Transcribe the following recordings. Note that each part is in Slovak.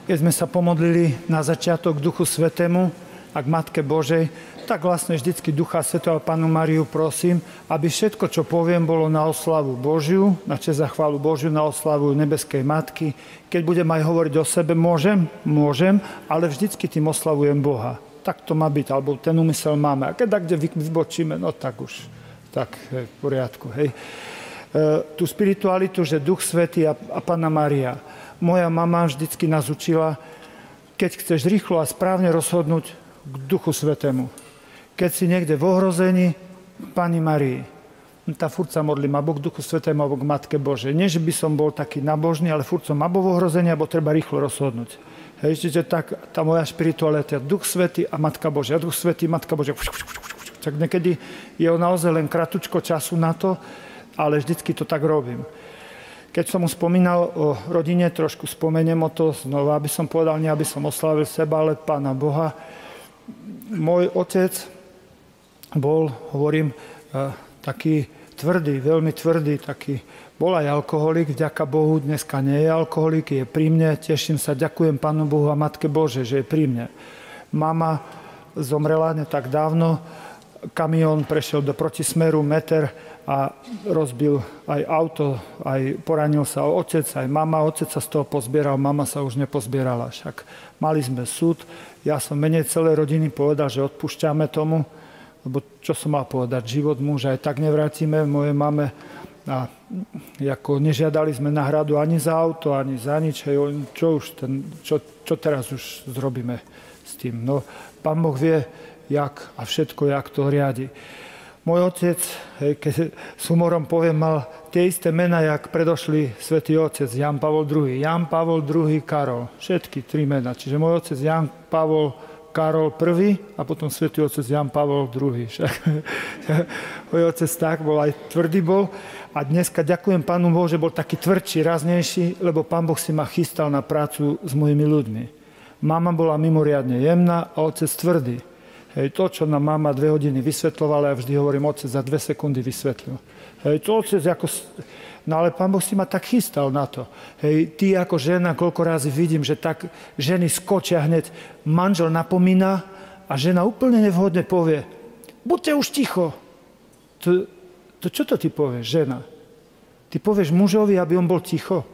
Keď sme sa pomodlili na začiatok k Duchu Svätému a k Matke Božej, tak vlastne vždycky Ducha Svätého a Pannu Máriu prosím, aby všetko, čo poviem, bolo na oslavu Božiu, na česť a chválu Božiu, na oslavu Nebeskej Matky. Keď budem aj hovoriť o sebe, môžem, ale vždycky tým oslavujem Boha. Tak to má byť, alebo ten úmysel máme. A keď kde vybočíme, no tak už, tak v poriadku. Hej. Tú spiritualitu, že Duch Svätý a Panna Mária. Moja mama vždycky nás učila, keď chceš rýchlo a správne rozhodnúť k Duchu Svätému. Keď si niekde v ohrození, Pani Márii. Tá furt sa modlím, alebo k Duchu Svätému, alebo k Matke Božej. Nie, že by som bol taký nabožný, ale furt som alebo v ohrození, alebo treba rýchlo rozhodnúť. Hej, čiže tak, tá moja spiritualita, Duch Svätý a Matka Božia. Duch Svätý, Matka Božia. Tak niekedy je naozaj len kratučko času na to, ale vždycky to tak robím. Keď som mu spomínal o rodine, trošku spomeniem o to znova, aby som povedal, nie aby som oslavil seba, ale Pána Boha. Môj otec bol, hovorím, taký tvrdý, veľmi tvrdý, taký, bol aj alkoholik, vďaka Bohu, dneska nie je alkoholik, je pri mne, teším sa, ďakujem Pánu Bohu a Matke Bože, že je pri mne. Mama zomrela ne tak dávno, kamión prešiel do protismeru, meter a rozbil aj auto, aj poranil sa otec, aj mama, otec sa z toho pozbieral, mama sa už nepozbierala, však mali sme súd, ja som menej celej rodiny povedal, že odpúšťame tomu, lebo čo som mal povedať, život muža aj tak nevrátime mojej mame a ako nežiadali sme náhradu ani za auto, ani za nič, čo teraz už zrobíme s tým. No, Pán Boh vie, jak a všetko, jak to riadi. Môj otec, keď s humorom poviem, mal tie isté mená, jak predošli svätý otec Jan Pavol II. Jan Pavol II, Karol. Všetky tri mená. Čiže môj otec Jan Pavol Karol I a potom svätý otec Jan Pavol II. Môj otec tak bol, aj tvrdý bol. A dneska ďakujem Pánu Bohu, že bol taký tvrdší, raznejší, lebo Pán Boh si ma chystal na prácu s mojimi ľuďmi. Mama bola mimoriadne jemná a otec tvrdý. Hej, to, čo nám mama 2 hodiny vysvetľovala, ja vždy hovorím, otec za 2 sekundy vysvetlil. Hej, to otec ako... No ale Pán Boh si ma tak chystal na to. Hej, ty ako žena, koľko razy vidím, že tak ženy skočia hneď, manžel napomína a žena úplne nevhodne povie, buďte už ticho. To čo to ty povieš, žena? Ty povieš mužovi, aby on bol ticho.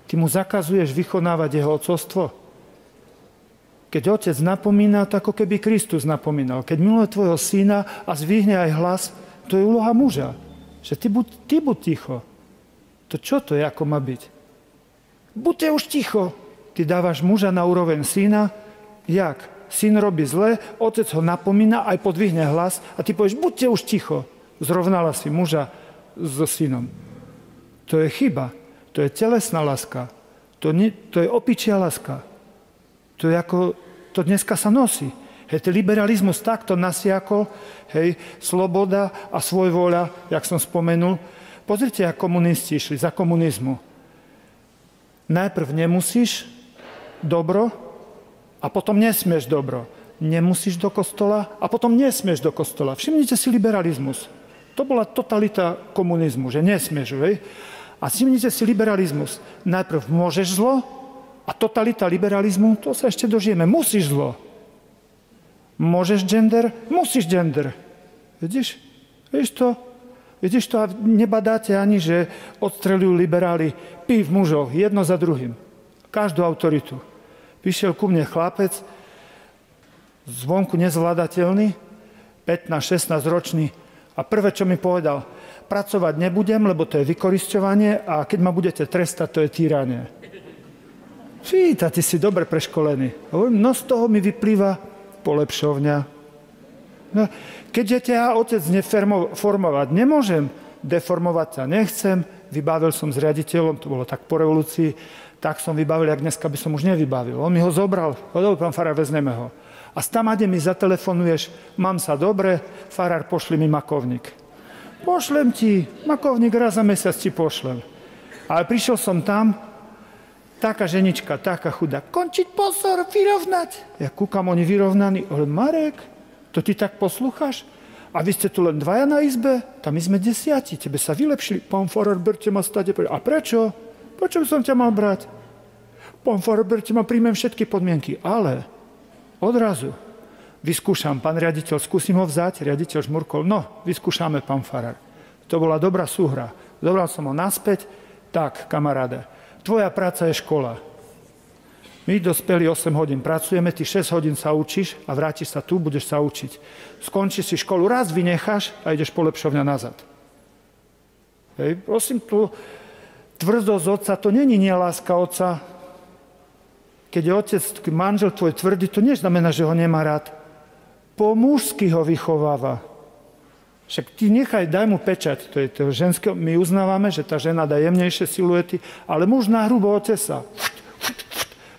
Ty mu zakazuješ vykonávať jeho otcovstvo. Keď otec napomína, to ako keby Kristus napomínal. Keď miluje tvojho syna a zvihne aj hlas, to je úloha muža. Že ty buď ticho. To čo to je, ako má byť? Buďte už ticho. Ty dávaš muža na úroveň syna. Jak? Syn robí zle, otec ho napomína, aj podvihne hlas a ty povieš, buďte už ticho. Zrovnala si muža so synom. To je chyba. To je telesná láska. To je opičia láska. To je ako, to dneska sa nosí. Hej, ten liberalizmus takto nasiakol, hej, sloboda a svojvoľa, jak som spomenul. Pozrite, ako komunisti išli za komunizmu. Najprv nemusíš dobro a potom nesmieš dobro. Nemusíš do kostola a potom nesmieš do kostola. Všimnite si liberalizmus. To bola totalita komunizmu, že nesmieš, hej. A všimnite si liberalizmus. Najprv môžeš zlo, a totalita liberalizmu, to sa ešte dožijeme. Musíš zlo. Môžeš gender? Musíš gender. Vidíš? Vidíš to a nebadáte ani, že odstreľujú liberáli pív mužov, jedno za druhým. Každú autoritu. Vyšiel ku mne chlapec, zvonku nezvládateľný, 15-16 ročný a prvé, čo mi povedal, pracovať nebudem, lebo to je vykorisťovanie a keď ma budete trestať, to je týranie. Fíta, ty si dobre preškolený. No z toho mi vyplýva polepšovňa. No, keďže ťa otec neformovať nemôžem, deformovať ťa nechcem, vybavil som s riaditeľom, to bolo tak po revolúcii, tak som vybavil, jak dneska by som už nevybavil. On mi ho zobral, pán farár, vezmeme ho. A stamade mi zatelefonuješ, mám sa dobre, farár, pošli mi makovník. Pošlem ti, makovník raz za mesiac ti pošlem. Ale prišiel som tam, taká ženička, taká chudá. Končiť pozor, vyrovnať. Ja kúkam, oni vyrovnaní. Ale Marek, to ty tak poslúchaš? A vy ste tu len 2 na izbe? Tam my sme 10. Tebe sa vylepšili. Pán farár, berte ma stade. A prečo? Prečo by som ťa mal brať? pán farár, berte ma, príjmem všetky podmienky. Ale odrazu vyskúšam, pán riaditeľ, skúsim ho vzať, riaditeľ žmurkol, no, vyskúšame, pán farár. To bola dobrá súhra. Zobral som ho naspäť, tak, kamaráde, tvoja práca je škola. My dospeli 8 hodín pracujeme, ty 6 hodín sa učíš a vrátiš sa tu, budeš sa učiť. Skončíš si školu, raz vynecháš a ideš polepšovňa nazad. Hej, prosím, tu tvrdosť otca, to není láska otca. Keď je otec, manžel tvoj tvrdý, to neznamená, že ho nemá rád. Po mužsky ho vychováva. Však ty nechaj, daj mu pečať, to je to ženské, my uznávame, že tá žena dá jemnejšie siluety, ale muž na hrubo otesa.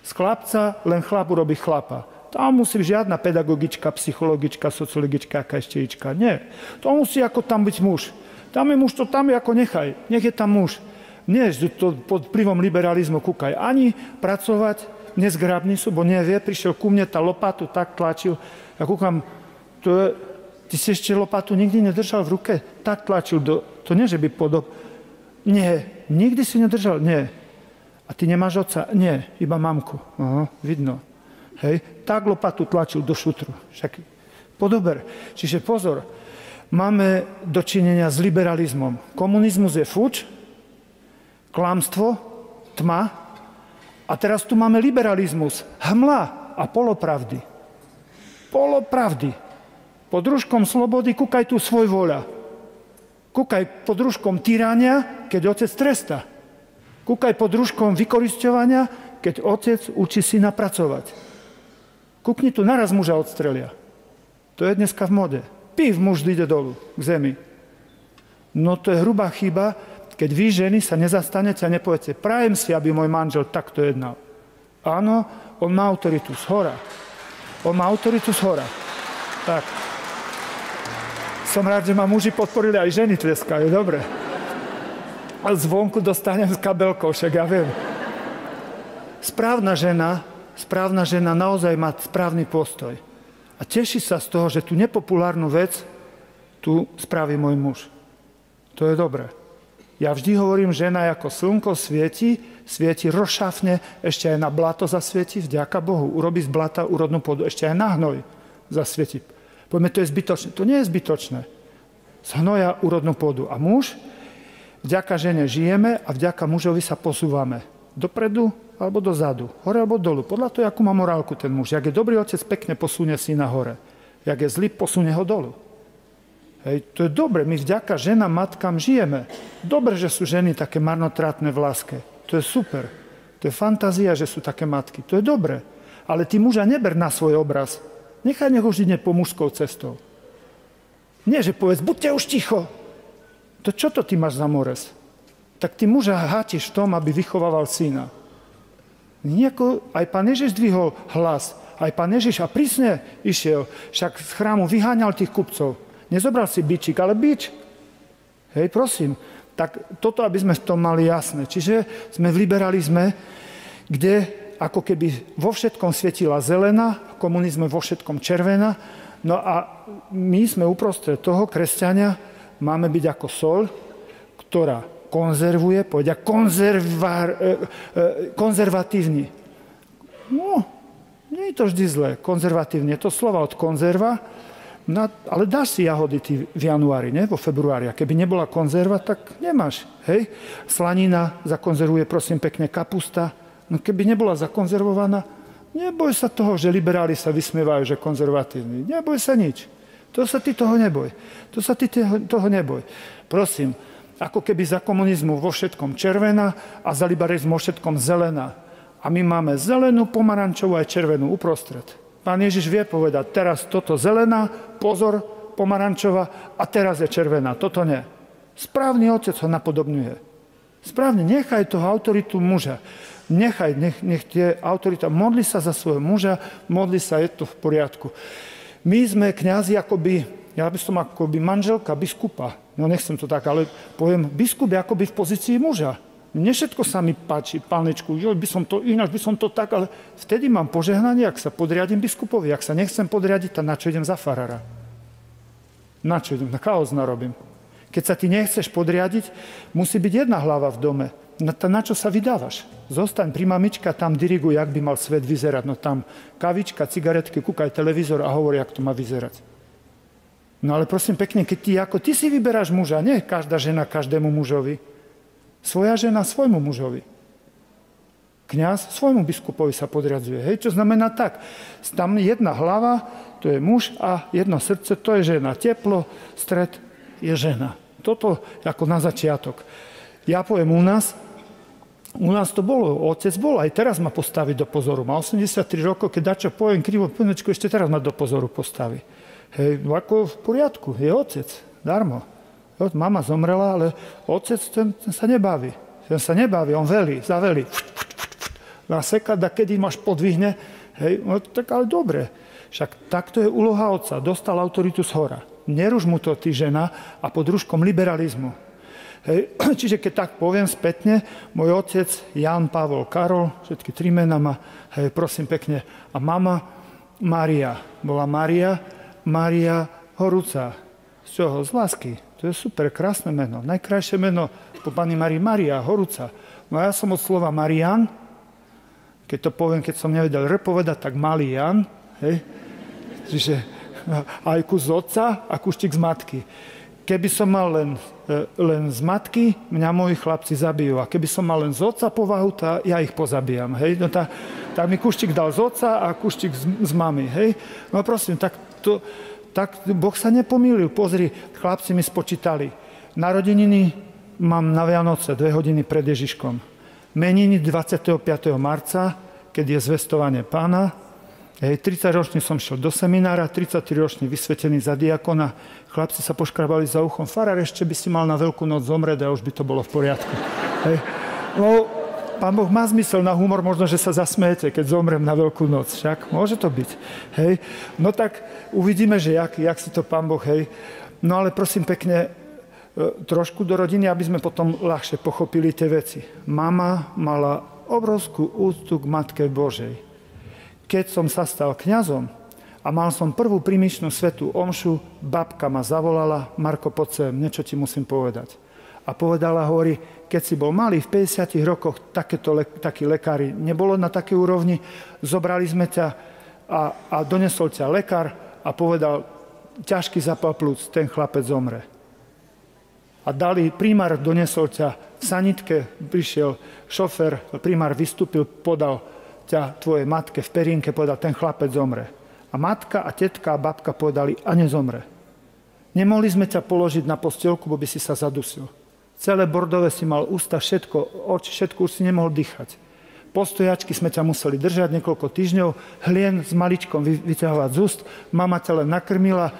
Z chlapca len chlap urobí chlapa. Tam musí žiadna pedagogička, psychologička, sociologička, aká ešte ička. Nie. To musí ako tam byť muž. Tam je muž, to tam je ako nechaj. Nech je tam muž. Nie, že to pod vplyvom liberalizmu kúkaj. Ani pracovať, nezgrabní sú, bo nevie, prišiel ku mne, tá lopatu tak tlačil. Ja kúkam, ty si ešte lopatu nikdy nedržal v ruke? Tak tlačil to nie, že by Nie, nikdy si nedržal, nie. A ty nemáš otca? Nie, iba mamku. Aha, vidno. Hej, tak lopatu tlačil do šutru. Však podober. Čiže pozor, máme dočinenia s liberalizmom. Komunizmus je fuč, klamstvo, tma a teraz tu máme liberalizmus, hmla a polopravdy. Polopravdy. Pod rúškom slobody kúkaj tu svoj voľa. Kúkaj pod rúškom tyrania, keď otec tresta. Kúkaj pod rúškom vykorisťovania, keď otec učí syna pracovať. Kúkni tu, naraz muža odstrelia. To je dneska v mode. Pív, muž ide dolu, k zemi. No to je hrubá chyba, keď vy, ženy, sa nezastanete a nepoviete, prajem si, aby môj manžel takto jednal. Áno, on má autoritu z hora. On má autoritu z hora. Tak. Som rád, že ma muži podporili, aj ženy tleskajú, dobre. A zvonku dostanem s kabelkou, však ja viem. Správna žena naozaj má správny postoj. A teší sa z toho, že tú nepopulárnu vec tu spraví môj muž. To je dobré. Ja vždy hovorím, žena ako slnko svieti rozšafne, ešte aj na blato zasvieti, vďaka Bohu. Urobí z blata úrodnú pôdu, ešte aj na hnoj zasvieti. Poďme, to je zbytočné. To nie je zbytočné. Z hnoja úrodnú pôdu. A muž, vďaka žene žijeme a vďaka mužovi sa posúvame. Dopredu alebo dozadu, hore alebo dolu. Podľa toho, akú má morálku ten muž. Jak je dobrý otec, pekne posunie syna hore. Jak je zlý, posunie ho dolu. Hej, to je dobre, my vďaka ženám, matkám žijeme. Dobre, že sú ženy také marnotratné v láske. To je super. To je fantázia, že sú také matky. To je dobre. Ale ty muža neber na svoj obraz. Nechaj, nech už ide po mužskou cestou. Nie, že povedz, buďte už ticho. To čo to ty máš za morez? Tak ty muža hátiš v tom, aby vychovával syna. Nejako, aj pán Ježiš dvihol hlas. Aj pán Ježiš a prísne išiel. Však z chrámu vyháňal tých kupcov. Nezobral si bičík, ale bič. Hej, prosím. Tak toto, aby sme v tom mali jasné. Čiže sme v liberalizme, kde ako keby vo všetkom svietila zelená, komunizme vo všetkom červená. No a my sme uprostred toho, kresťania, máme byť ako soľ, ktorá konzervuje, povedia konzervatívny. No, nie je to vždy zlé, konzervatívne. Je to slova od konzerva, no, ale dáš si jahody ty v januári, ne? Vo februári. A keby nebola konzerva, tak nemáš. Hej? Slanina zakonzervuje, prosím, pekne kapusta. No keby nebola zakonzervovaná, neboj sa toho, že liberáli sa vysmievajú, že konzervatívni. Neboj sa nič. To sa ty toho neboj. To sa ty toho neboj. Prosím, ako keby za komunizmu vo všetkom červená a za liberalizmu vo všetkom zelená. A my máme zelenú, pomarančovú aj červenú uprostred. Pán Ježiš vie povedať, teraz toto zelená, pozor, pomarančová a teraz je červená. Toto nie. Správny otec ho napodobňuje. Správne, nechaj toho autoritu muža. Nech tie autorita, modli sa za svojho muža, modli sa, je to v poriadku. My sme kňazi akoby, ja by som akoby manželka biskupa, no nechcem to tak, ale poviem, biskup je akoby v pozícii muža. Mne všetko sa mi páči, pánečku, by som to ináč, by som to tak, ale vtedy mám požehnanie, ak sa podriadím biskupovi, ak sa nechcem podriadiť, tak na čo idem za farára? Na čo idem? Na chaos narobím. Keď sa ty nechceš podriadiť, musí byť jedna hlava v dome. Na čo sa vydávaš? Zostaň pri mamička, tam diriguj, jak by mal svet vyzerať. No tam kavička, cigaretky, kúkaj televízor a hovor, jak to má vyzerať. No ale prosím pekne, keď ty si vyberáš muža, nie každá žena každému mužovi. Svoja žena svojmu mužovi. Kňaz svojmu biskupovi sa podriadzuje. Hej, čo znamená tak? Tam jedna hlava, to je muž a jedno srdce, to je žena. Teplo, stred je žena. Toto ako na začiatok. Ja poviem u nás to bolo, otec bol, aj teraz ma postaví do pozoru. Má 83 rokov, keď dačo poviem krivo, pôjnečku, ešte teraz ma do pozoru postaví. Hej, no ako v poriadku, je otec, darmo. Mama zomrela, ale otec ten sa nebaví. Ten sa nebaví, on velí, zavelí. Naseka, da kedy máš podvihne, hej, no tak ale dobre. Však takto je úloha otca, dostal autoritu z hora. Neruž mu to, ty žena, a pod rúškom liberalizmu. Hej, čiže keď tak poviem spätne, môj otec Jan Pavol Karol, všetky tri mená má, hej, prosím pekne, a mama Mária. Bola Mária Horúca. Z čoho? Z lásky. To je super, krásne meno. Najkrajšie meno po pani Márii Mária Horúca. No ja som od slova Marian, keď to poviem, keď som nevedel povedať, tak malý Jan, hej. Čiže aj kus z otca a kuštík z matky. Keby som mal len z matky, mňa moji chlapci zabijú. A keby som mal len z otca povahu, ja ich pozabijam. Hej? No tak mi kuštík dal z otca a kuštík z mamy. Hej? No prosím, tak Boh sa nepomýlil. Pozri, chlapci mi spočítali. Narodeniny mám na Vianoce 2 hodiny pred Ježiškom. Meniny 25. marca, keď je zvestovanie Pána. 30-ročný som šiel do seminára, 33-ročný vysvetený za diakona. Chlapci sa poškrabali za uchom. Farár, ešte by si mal na Veľkú noc zomrieť a už by to bolo v poriadku. Hej. No, Pán Boh má zmysel na humor, možno, že sa zasmejete, keď zomrem na Veľkú noc. Však môže to byť. Hej. No tak uvidíme, že jak si to Pán Boh, hej. No ale prosím pekne, trošku do rodiny, aby sme potom ľahšie pochopili tie veci. Mama mala obrovskú úctu k Matke Božej. Keď som sa stal kňazom a mal som prvú prímičnú svätú omšu, babka ma zavolala, Marko, poď sem, niečo ti musím povedať. A povedala, hovorí, keď si bol malý, v 50 rokoch takí lekári nebolo na takej úrovni, zobrali sme ťa a donesol ťa lekár a povedal, ťažký zápal plúc, ten chlapec zomre. A primár donesol ťa v sanitke, prišiel šofér, primár vystúpil, podal ťa tvojej matke v perínke, povedal, ten chlapec zomre. A matka a tetka a babka povedali, a nezomre. Nemohli sme ťa položiť na postielku, bo by si sa zadusil. Celé bordové si mal ústa, všetko, oči, všetko, už si nemohol dýchať. Postojačky sme ťa museli držať niekoľko týždňov, hlien s maličkom vyťahovať z úst, mama ťa len nakrmila,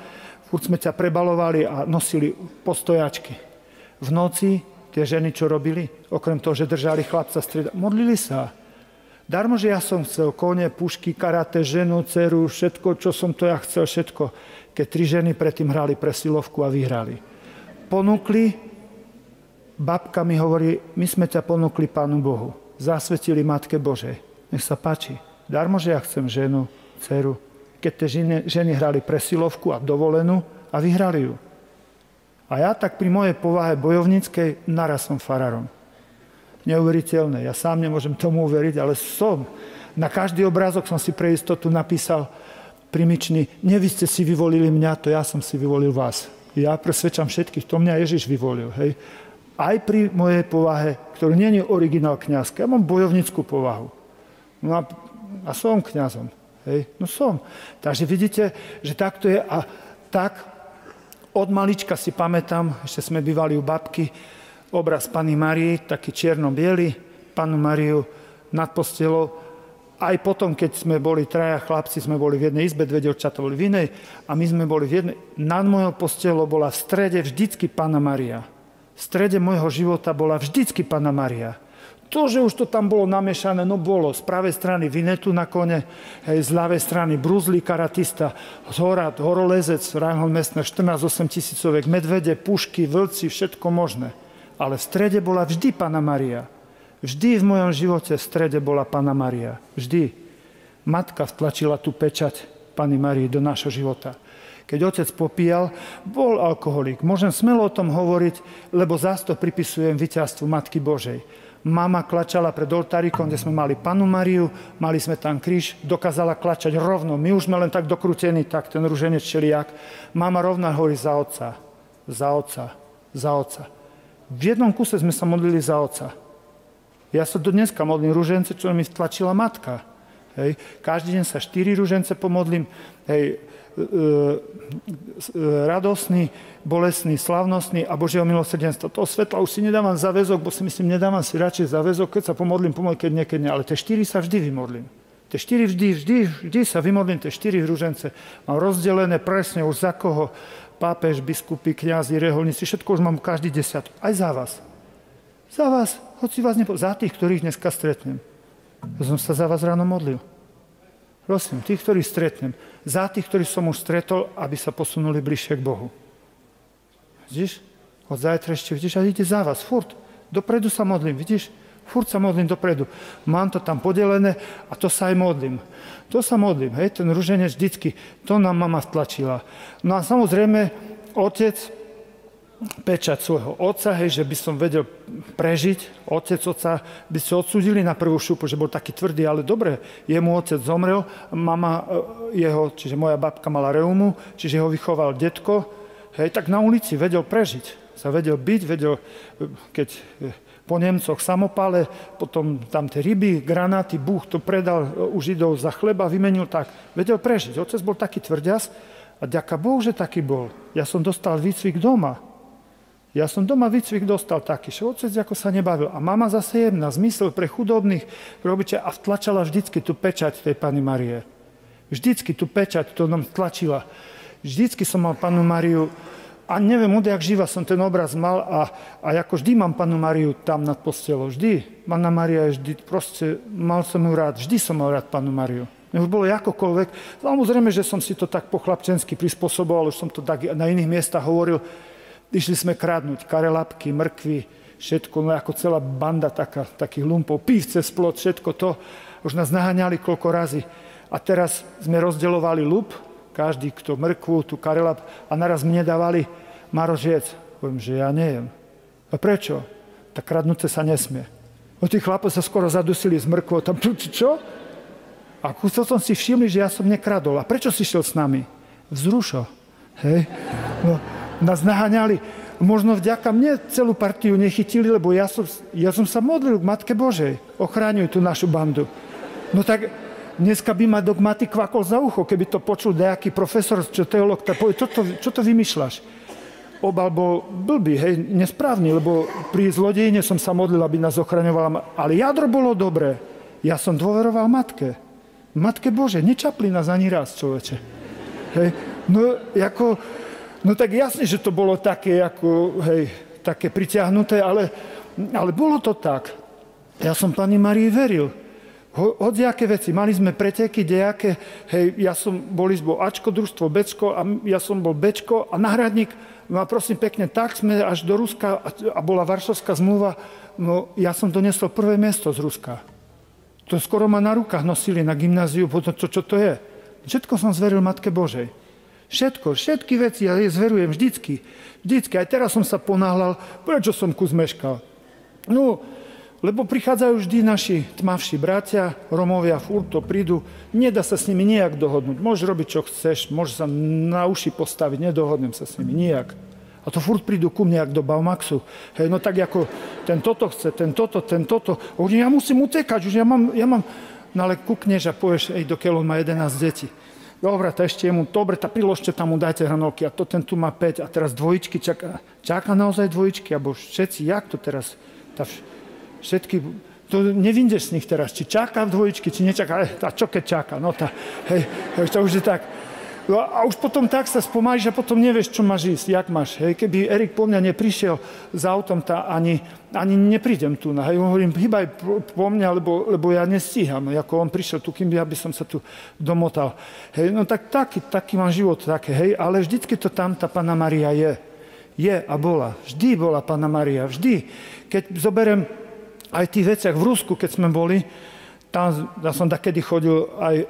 furt sme ťa prebalovali a nosili postojačky. V noci tie ženy, čo robili, okrem toho, že držali chlapca strieda, modlili sa. Darmo, že ja som chcel kone, pušky, karate, ženu, dceru, všetko, čo som to ja chcel, všetko. Keď 3 ženy predtým hrali presilovku a vyhrali. Ponúkli, babka mi hovorí, my sme ťa ponúkli Pánu Bohu. Zasvetili Matke Božej. Nech sa páči. Darmo, že ja chcem ženu, dceru. Keď tie ženy hrali presilovku a dovolenú a vyhrali ju. A ja tak pri mojej povahe bojovníckej naraz som farárom. Neuveriteľné. Ja sám nemôžem tomu uveriť, ale som. Na každý obrázok som si pre istotu napísal primičný, nie vy ste si vyvolili mňa, to ja som si vyvolil vás. Ja presvedčam všetkých, to mňa Ježiš vyvolil. Hej. Aj pri mojej povahe, ktorú nie je originál kňazka, ja mám bojovníckú povahu. No a som kňazom. Hej. No som. Takže vidíte, že takto je. A tak od malička si pamätám, ešte sme bývali u babky, obraz Panny Márii, taký čierno-biely, Pannu Máriu nad postelou. Aj potom, keď sme boli 3 chlapci, sme boli v jednej izbe, 2 dievčatá boli v inej a my sme boli v jednej. Nad mojou postelou bola v strede vždycky Panna Mária. V strede môjho života bola vždycky Panna Mária. To, že už to tam bolo namiešané, no bolo. Z pravej strany Vinetu na kone, z ľavej strany Bruzlí, karatista, z hora horolezec, Reinhold Messner, 14-8 tisícovek, medvede, pušky, vlci, všetko možné. Ale v strede bola vždy Panna Mária. Vždy v mojom živote v strede bola Panna Mária. Vždy. Matka vtlačila tú pečať Panny Márii do nášho života. Keď otec popíjal, bol alkoholik. Môžem smelo o tom hovoriť, lebo zás to pripisujem víťazstvu Matky Božej. Mama klačala pred oltárikom, kde sme mali Pannu Máriu, mali sme tam kríž, dokázala klačať rovno. My už sme len tak dokrútení, tak ten ruženec čeliak. Mama rovná hovorí za otca, za otca, za otca. V jednom kuse sme sa modlili za otca. Ja sa do dneska modlím ružence, čo mi tlačila matka. Hej. Každý deň sa 4 ružence pomodlím. Hej. Radosný, bolestný, slavnostný a Božieho milosrdenstva. Toho svetla už si nedávam záväzok, bo si myslím, nedávam si radšej záväzok, keď sa pomodlím, keď niekedy nie. Ale tie 4 sa vždy vymodlím. Tie 4 vždy sa vymodlím, tie 4 ružence. Mám rozdelené presne už za koho. Pápež, biskupy, kňazi, reholníci, všetko už mám každý 10. Aj za vás. Za vás, hoci vás za tých, ktorých dneska stretnem. Ja som sa za vás ráno modlil. Prosím, tých, ktorých stretnem. Za tých, ktorých som už stretol, aby sa posunuli bližšie k Bohu. Vidíš? Od zajtra ešte, vidíš, a ide za vás, furt. Dopredu sa modlím, vidíš? Furt sa modlím dopredu. Mám to tam podelené a to sa aj modlím. To sa modlím, hej, ten ruženec vždycky, to nám mama vtlačila. No a samozrejme, otec, pečať svojho otca, hej, že by som vedel prežiť. Otca by si odsúdili na prvú šupu, že bol taký tvrdý, ale dobre, jemu otec zomrel, mama jeho, čiže moja babka mala reumu, čiže ho vychoval detko, hej, tak na ulici vedel prežiť. Sa vedel byť, vedel, keď po Nemcoch samopále, potom tam tie ryby, granáty, Búh to predal u Židov za chleba, vymenil tak. Vedel prežiť. Otec bol taký tvrďas a ďaká Bohu, že taký bol. Ja som dostal výcvik doma. Ja som doma výcvik dostal taký, že otec ako sa nebavil. A mama zase jemná, zmysel pre chudobných, pre obyčaj a vtlačala vždycky tú pečať tej Panny Márie. Vždycky tú pečať, to nám tlačila. Vždycky som mal Pannu Máriu a neviem, odjak živa som ten obraz mal a ako vždy mám Pannu Máriu tam nad postelou. Vždy. Panna Mária je vždy, proste mal som ju rád. Vždy som mal rád Pannu Máriu. Už bolo akokoľvek. Samozrejme, že som si to tak po chlapčensky prispôsoboval, už som to tak na iných miestach hovoril. Išli sme kradnúť karelapky, mrkvy, všetko, no ako celá banda takých lumpov, pívce, splot, všetko to. Už nás naháňali koľko razy. A teraz sme rozdeľovali lup, každý, kto mrkvu, tú karelap, a naraz mne dávali marožiec. Poviem, že ja nejem. A prečo? Tak kradnúce sa nesmie. O tí chlapi sa skoro zadusili z mrkvou. Tam, čo? A kúsol som si všimli, že ja som nekradol. A prečo si šiel s nami? Vzrušo. Hej? No, nás naháňali. Možno vďaka mne celú partiu nechytili, lebo ja som sa modlil k Matke Božej. Ochráňuj tú našu bandu. No tak dneska by ma dogmatik kvakol za ucho, keby to počul nejaký profesor, čo teológ, tak povie, čo to vymýšľaš? Obal bol blbý, hej, nesprávny, lebo pri zlodejine som sa modlil, aby nás ochraňovala. Ale jadro bolo dobré. Ja som dôveroval Matke. Matke Bože, nečapli nás ani raz, človeče. Hej, no tak jasne, že to bolo také, také pritiahnuté, ale bolo to tak. Ja som Panne Márii veril. Hociaké veci. Mali sme preteky, dejaké, bol Ačko, družstvo Bčko a ja som bol Bčko a náhradník. No a prosím pekne, tak sme až do Ruska a bola Varšavská zmluva. No ja som donesol prvé miesto z Ruska. To skoro ma na rukách nosili na gymnáziu, čo to je. Všetko som zveril Matke Božej. Všetky veci ja jej zverujem vždycky. Aj teraz som sa ponáhľal, prečo som kus meškal. No, lebo prichádzajú vždy naši tmavší bratia, Romovia, furt to prídu, nedá sa s nimi nijak dohodnúť. Môžeš robiť, čo chceš, môžeš sa na uši postaviť, nedohodnem sa s nimi nijak. A to furt prídu ku mne, jak do Baumaxu. Hej, no tak ako ten toto chce, ten toto. Ja musím utekať, už ja mám... No ale kukneš a povieš, dokiaľ on má 11 detí. Dobre, to ešte jemu, dobre, tá priložte tam mu dajte hranolky a to ten tu má 5 a teraz dvojičky čaká. Čaká naozaj dvojičky, alebo všetci, jak to teraz? Všetky, to nevindeš z nich teraz, či čaká v dvojičky, či nečaká. A čo keď čaká? No to už je tak. No a už potom tak sa spomáliš a potom nevieš, čo máš ísť, jak máš. Hej. Keby Erik po mňa neprišiel s autom, ani neprídem tu. Hej. Hovorím, hýbaj po mňa, lebo ja nestíham. Ako on prišiel tu, kým ja by som sa tu domotal. Hej. No tak taký mám život, také, hej. Ale vždycky to tam tá Panna Mária je. Je a bola. Vždy bola Panna Mária. Vždy. Keď zoberiem aj v tých veciach v Rusku, keď sme boli, tam ja som takedy chodil aj,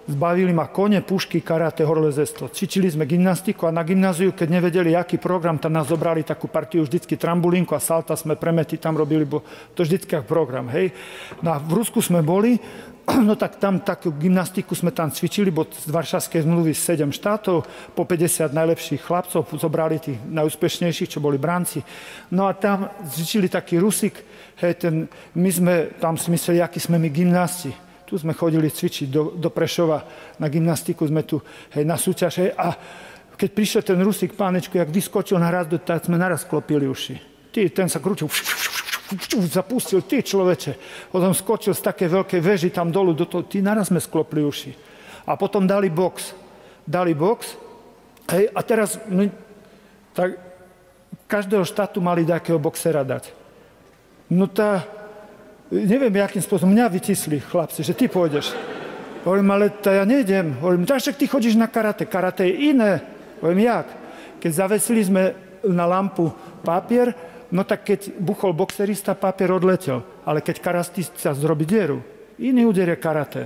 Zbavili ma kone, pušky, karate, horolezectvo. Cvičili sme gymnastiku a na gymnáziu, keď nevedeli, aký program, tam nás zobrali takú partiu, vždycky trambulínku a salta sme premety tam robili, bo to vždycky ako program, hej. No a v Rusku sme boli, no tak tam takú gymnastiku sme tam cvičili, bo z Varšavskej zmluvy 7 štátov, po 50 najlepších chlapcov, zobrali tých najúspešnejších, čo boli branci. No a tam cvičili taký Rusik, hej, my sme tam si mysleli, akí sme my gymnásti. Tu sme chodili cvičiť do Prešova na gymnastiku, sme tu na súťaž. Hej, a keď prišiel ten Rusík, pánečku, jak vyskočil na raz, tak sme naraz klopili uši. Ten sa krútil, zapustil, ty človeče. Potom skočil z také veľkej veži tam dolu, do toho, naraz sme sklopili uši. A potom dali box. Hej, a teraz tak každého štátu mali takého boxera dať. No neviem, akým spôsobom mňa vytisli chlapci, že ty pôjdeš. Hovorím, ale ja nejdem. Hovorím, však ty chodíš na karate. Karate je iné. Hovorím, jak? Keď zavesili sme na lampu papier, no tak keď buchol boxerista, papier odletel. Ale keď karastista zrobí dieru, iný úder je karate.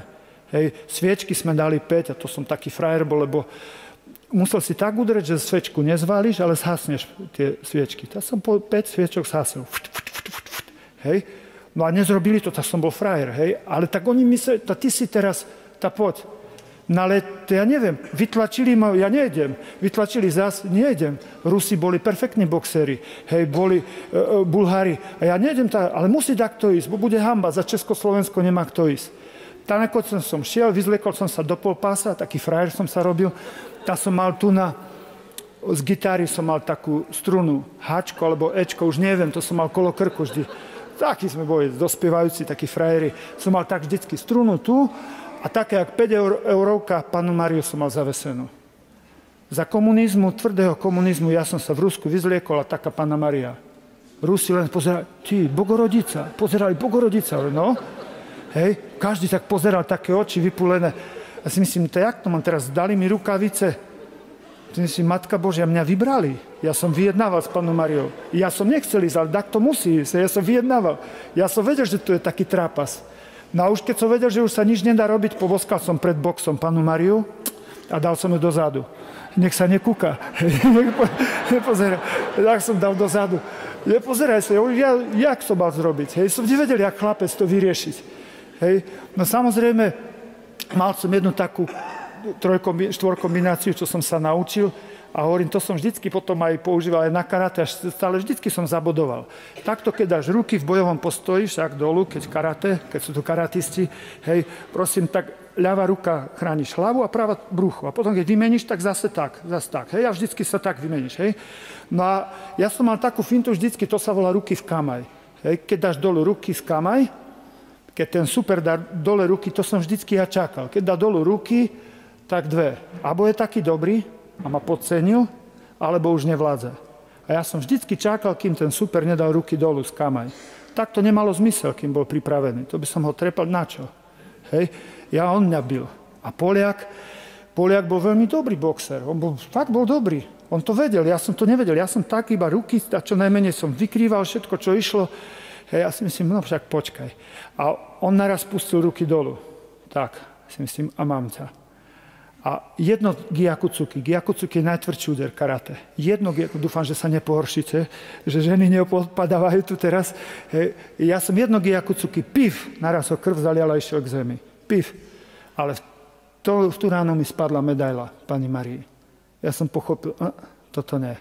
Hej, sviečky sme dali 5 a to som taký frajer bol, lebo musel si tak udrieť, že svečku nezváliš, ale zhasneš tie sviečky. Tak som po 5 sviečok zhasel. Hej. No a nezrobili to, tak som bol frajer, hej. Ale tak oni mysleli, ty si teraz, poď. No ale ja neviem, vytlačili ma, ja nejdem. Vytlačili zás, nejdem. Rusi boli perfektní boxeri, hej, boli Bulhári. A ja nejdem, ale musí takto ísť, bo bude hanba, za Československo nemá kto ísť. Tak nakoniec som šiel, vyzliekol som sa do polpása, taký frajer som sa robil. Tak som mal tu z gitáry som mal takú strunu, háčko alebo ečko, už neviem, to som mal kolo krku vždy. Takí sme boli, dospievajúci, takí frajeri. Som mal tak vždycky strunu tu a také, jak 5 eurovka, Pannu Máriu som mal zavesenú. Za komunizmu, tvrdého komunizmu, ja som sa v Rusku vyzliekol a taká Panna Mária. Rusi len pozerali, pozerali Bogorodica, no. Hej, každý tak pozeral, také oči vypulené. A si myslím, jak to mám teraz, dali mi rukavice. Myslím, Matka Božia, mňa vybrali. Ja som vyjednával s Pannou Máriou. Ja som nechcel ísť, ale tak to musí ísť. Ja som vyjednával. Ja som vedel, že to je taký trápas. No a už keď som vedel, že už sa nič nedá robiť, poboskal som pred boxom Pannu Máriu a dal som ju dozadu. Nech sa nekúka. Nepozeraj. Tak som dal dozadu. Nepozeraj sa. Jak som mal zrobiť? Hej, som nevedel, jak chlapec to vyriešiť. Hej. No samozrejme, mal som jednu takú štvorkombináciu, čo som sa naučil a hovorím, to som vždycky potom aj používal aj na karate, až stále vždycky som zabodoval. Takto, keď dáš ruky v bojovom postoji, však dolu, keď karate, keď sú tu karatisti, hej, prosím, tak ľavá ruka chrániš hlavu a práva brucho. A potom, keď vymeníš, tak zase tak, hej, a vždycky sa tak vymeníš, hej. No a ja som mal takú fintu vždycky, to sa volá ruky v kamaj. Hej, keď dáš dolu ruky v kamaj, keď ten super dá dole ruky, to som vždycky ja čakal. Keď dá dolu ruky, tak dve. Abo je taký dobrý a ma podcenil, alebo už nevládza. A ja som vždycky čakal, kým ten super nedal ruky dolu z kamaj. Tak to nemalo zmysel, kým bol pripravený. To by som ho trepal na čo? Hej? On mňa bil. A Poliak bol veľmi dobrý boxer. Fakt bol dobrý. On to vedel, ja som to nevedel. Ja som tak iba ruky, a čo najmenej som vykrýval všetko, čo išlo. Hej, ja si myslím, no však počkaj. A on naraz pustil ruky dolu. Tak, si myslím, a mám ťa. A jedno Gyakutsuki je najtvrdší úder karate. Dúfam, že sa nepohoršíte, že ženy neopadávajú tu teraz. Ja som jedno Gyakutsuki, naraz ho krv zaliala a išiel k zemi. Ale v tú ráno mi spadla medaila Pani Márii. Ja som pochopil, toto ne.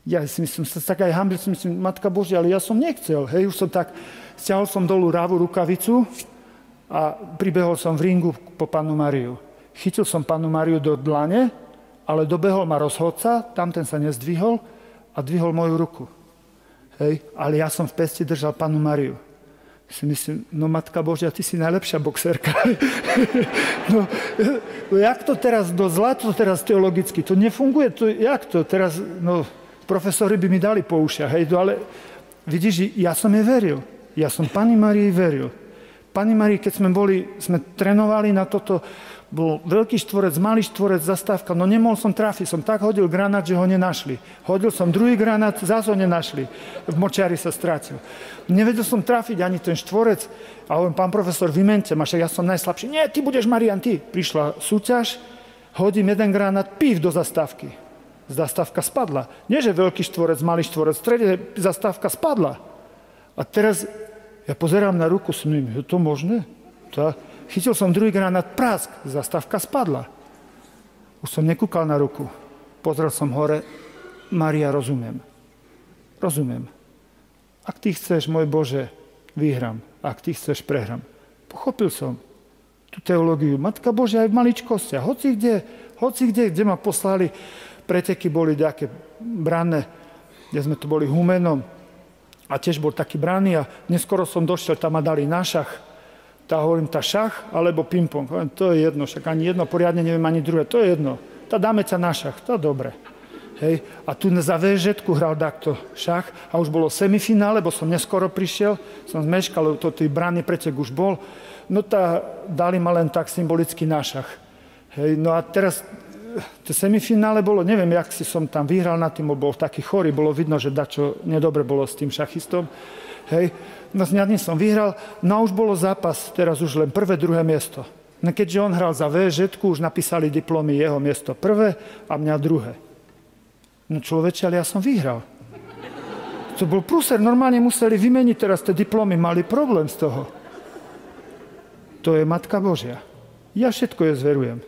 Ja si myslím, sa tak aj hambil, si myslím, Matka Božia, ale ja som nechcel. Hej, už som tak, stiahol som dolu ľavú rukavicu a pribehol som v ringu po Pannu Máriu. Chytil som Pannu Máriu do dlane, ale dobehol ma rozhodca, tamten sa nezdvihol a dvihol moju ruku. Hej, ale ja som v pesti držal Pannu Máriu. Si myslím, no Matka Božia, ty si najlepšia boxerka. no jak to teraz, zlato teraz teologicky, to nefunguje, jak to teraz, profesori by mi dali po ušiach, hej, ale vidíš, ja som jej veril. Ja som Panne Márii veril. Pani Márii, keď sme trénovali na toto, bol veľký štvorec, malý štvorec, zastávka, no nemohol som trafiť, som tak hodil granát, že ho nenašli. Hodil som druhý granát, zase ho nenašli. V močiari sa strátil. Nevedel som trafiť ani ten štvorec a hovorím, pán profesor, vymente ma, však ja som najslabší. Nie, ty budeš Marian, ty. Prišla súťaž, hodím jeden granát, pív do zastávky. Zastávka spadla. Nie, že veľký štvorec, malý štvorec, v strede zastávka spadla. A teraz ja pozerám na ruku, smím, je to možné? Chytil som druhý granát, prask, zastávka spadla. Už som nekúkal na ruku. Pozrel som hore, Mária, rozumiem. Rozumiem. Ak ty chceš, môj Bože, vyhrám. Ak ty chceš, prehrám. Pochopil som tú teológiu. Matka Božia aj v maličkostiach. Hoci kde ma poslali, preteky boli nejaké branné, kde sme tu boli Humenom a tiež bol taký branný a neskoro som došiel, tam ma dali na šach. Hovorím, tá šach alebo ping-pong. Hovorím, to je jedno, však ani jedno poriadne neviem, ani druhé. To je jedno. Dáme ťa na šach, to je dobre. Hej. A tu za VŽ-ku hral takto šach a už bolo semifinále, bo som neskoro prišiel, som zmeškal, lebo to tý branný pretek už bol. No dali ma len tak symbolicky na šach. Hej. No a teraz to semifinále bolo, neviem, jak si som tam vyhral na tým, bol taký chorý, bolo vidno, že dačo nedobre bolo s tým šachistom. Hej. No s ňadným som vyhral, no a už bolo zápas, teraz už len prvé, druhé miesto. No keďže on hral za VŽ-ku, už napísali diplomy jeho miesto prvé a mňa druhé. No človeče, ale ja som vyhral. To bol prúser, normálne museli vymeniť teraz tie diplomy, mali problém z toho. To je Matka Božia. Ja všetko je zverujem.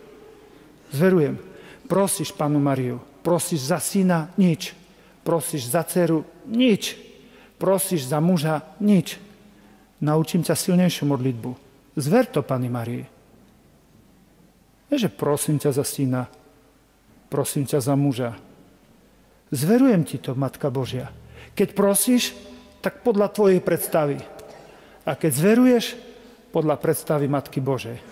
Zverujem. Prosíš Pannu Máriu, prosíš za syna, nič. Prosíš za dceru, nič. Prosíš za muža, nič. Naučím ťa silnejšiu modlitbu. Zver to Panny Márii. Nie, že prosím ťa za syna, prosím ťa za muža. Zverujem ti to, Matka Božia. Keď prosíš, tak podľa tvojej predstavy. A keď zveruješ, podľa predstavy Matky Božej.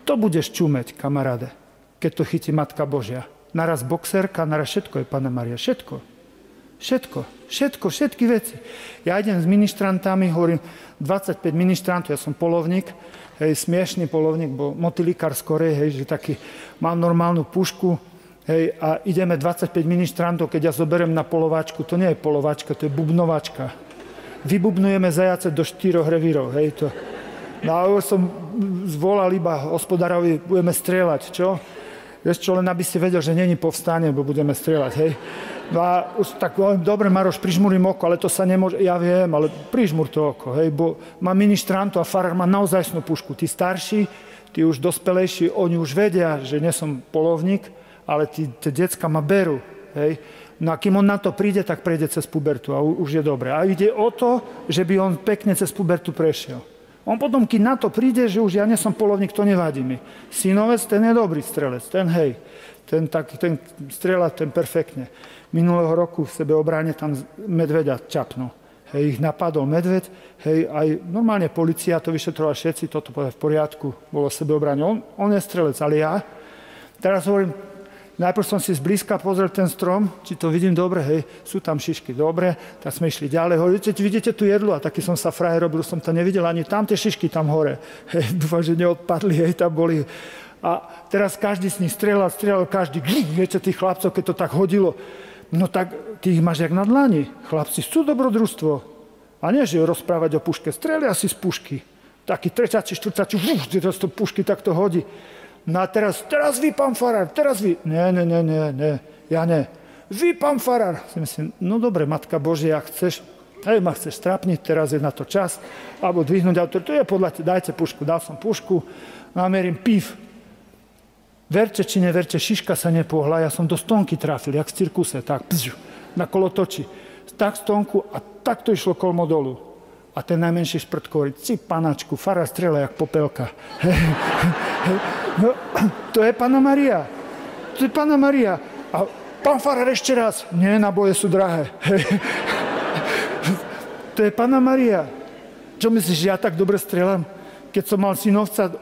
To budeš čumeť, kamaráde, keď to chytí Matka Božia. Naraz boxerka, naraz všetko je Panna Mária. Všetky veci. Ja idem s ministrantami, hovorím, 25 ministrantov, ja som polovník, hej, smiešný polovník, bo motilikár skorej, hej, že taký, mám normálnu pušku, hej, a ideme 25 ministrantov, keď ja zoberiem na polovačku, to nie je polovačka, to je bubnovačka. Vybubnujeme zajace do 4 revírov, hej, to. No a som zvolal iba hospodárovi, budeme strieľať, čo? Vieš čo, len aby si vedel, že není povstanie, bo budeme strieľať, hej. No a už tak, dobre, Maroš, prižmurím oko, ale to sa nemôže, ja viem, ale prižmur to oko, hej, bo má ministrantu a farár má naozajstnú pušku. Tí starší, tí už dospelejší, oni už vedia, že nie som polovník, ale tie decka ma berú, hej. No a kým on na to príde, tak prejde cez pubertu a už je dobre. A ide o to, že by on pekne cez pubertu prešiel. On potom, keď na to príde, že už ja nie som polovník, to nevadí mi. Synovec, ten je dobrý strelec, ten hej, ten strieľa, ten perfektne. Minulého roku v sebeobráne tam medveďa čapnul. Hej, ich napadol medveď, hej, aj normálne polícia to vyšetrovala všetci, toto povedal v poriadku, bolo sebeobráne. On je strelec, ale ja teraz hovorím, najprv som si zblízka pozrel ten strom, či to vidím dobre, hej, sú tam šišky, dobre, tak sme išli ďalej, hovorím, vidíte tu jedlo, a taký som sa frajer robil, som to nevidel, ani tam tie šišky tam hore, hej, dúfam, že neodpadli, hej, tam boli. A teraz každý z nich strieľal, každý, viete, tých chlapcov, keď to tak hodilo, no tak ty ich máš jak na dlani. Chlapci chcú dobrodružstvo. A nie, že rozprávať o puške. Strelia si z pušky. Taký treťači, štvrťači, teraz to pušky takto hodí. No a teraz vy, pán farár, teraz vy. Nie, ja ne. Vy, pán farár. Si myslím, no dobre, Matka Božia, ma chceš strápniť, teraz je na to čas, alebo dvihnúť autor. To je podľa teba, dajte pušku. Dal som pušku, namerím pív. Verte či neverte, šiška sa nepohla, ja som do stonky trafil, jak v cirkuse, tak, na kolotoči. Tak stonku a tak to išlo kolmo dolu. A ten najmenší šprt hovorí, panačku, farár strieľa jak popelka. No, to je Panna Mária. To je Panna Mária. A pán farár ešte raz, nie, naboje sú drahé. To je Panna Mária. Čo myslíš, že ja tak dobre strieľam? Keď som mal synovca,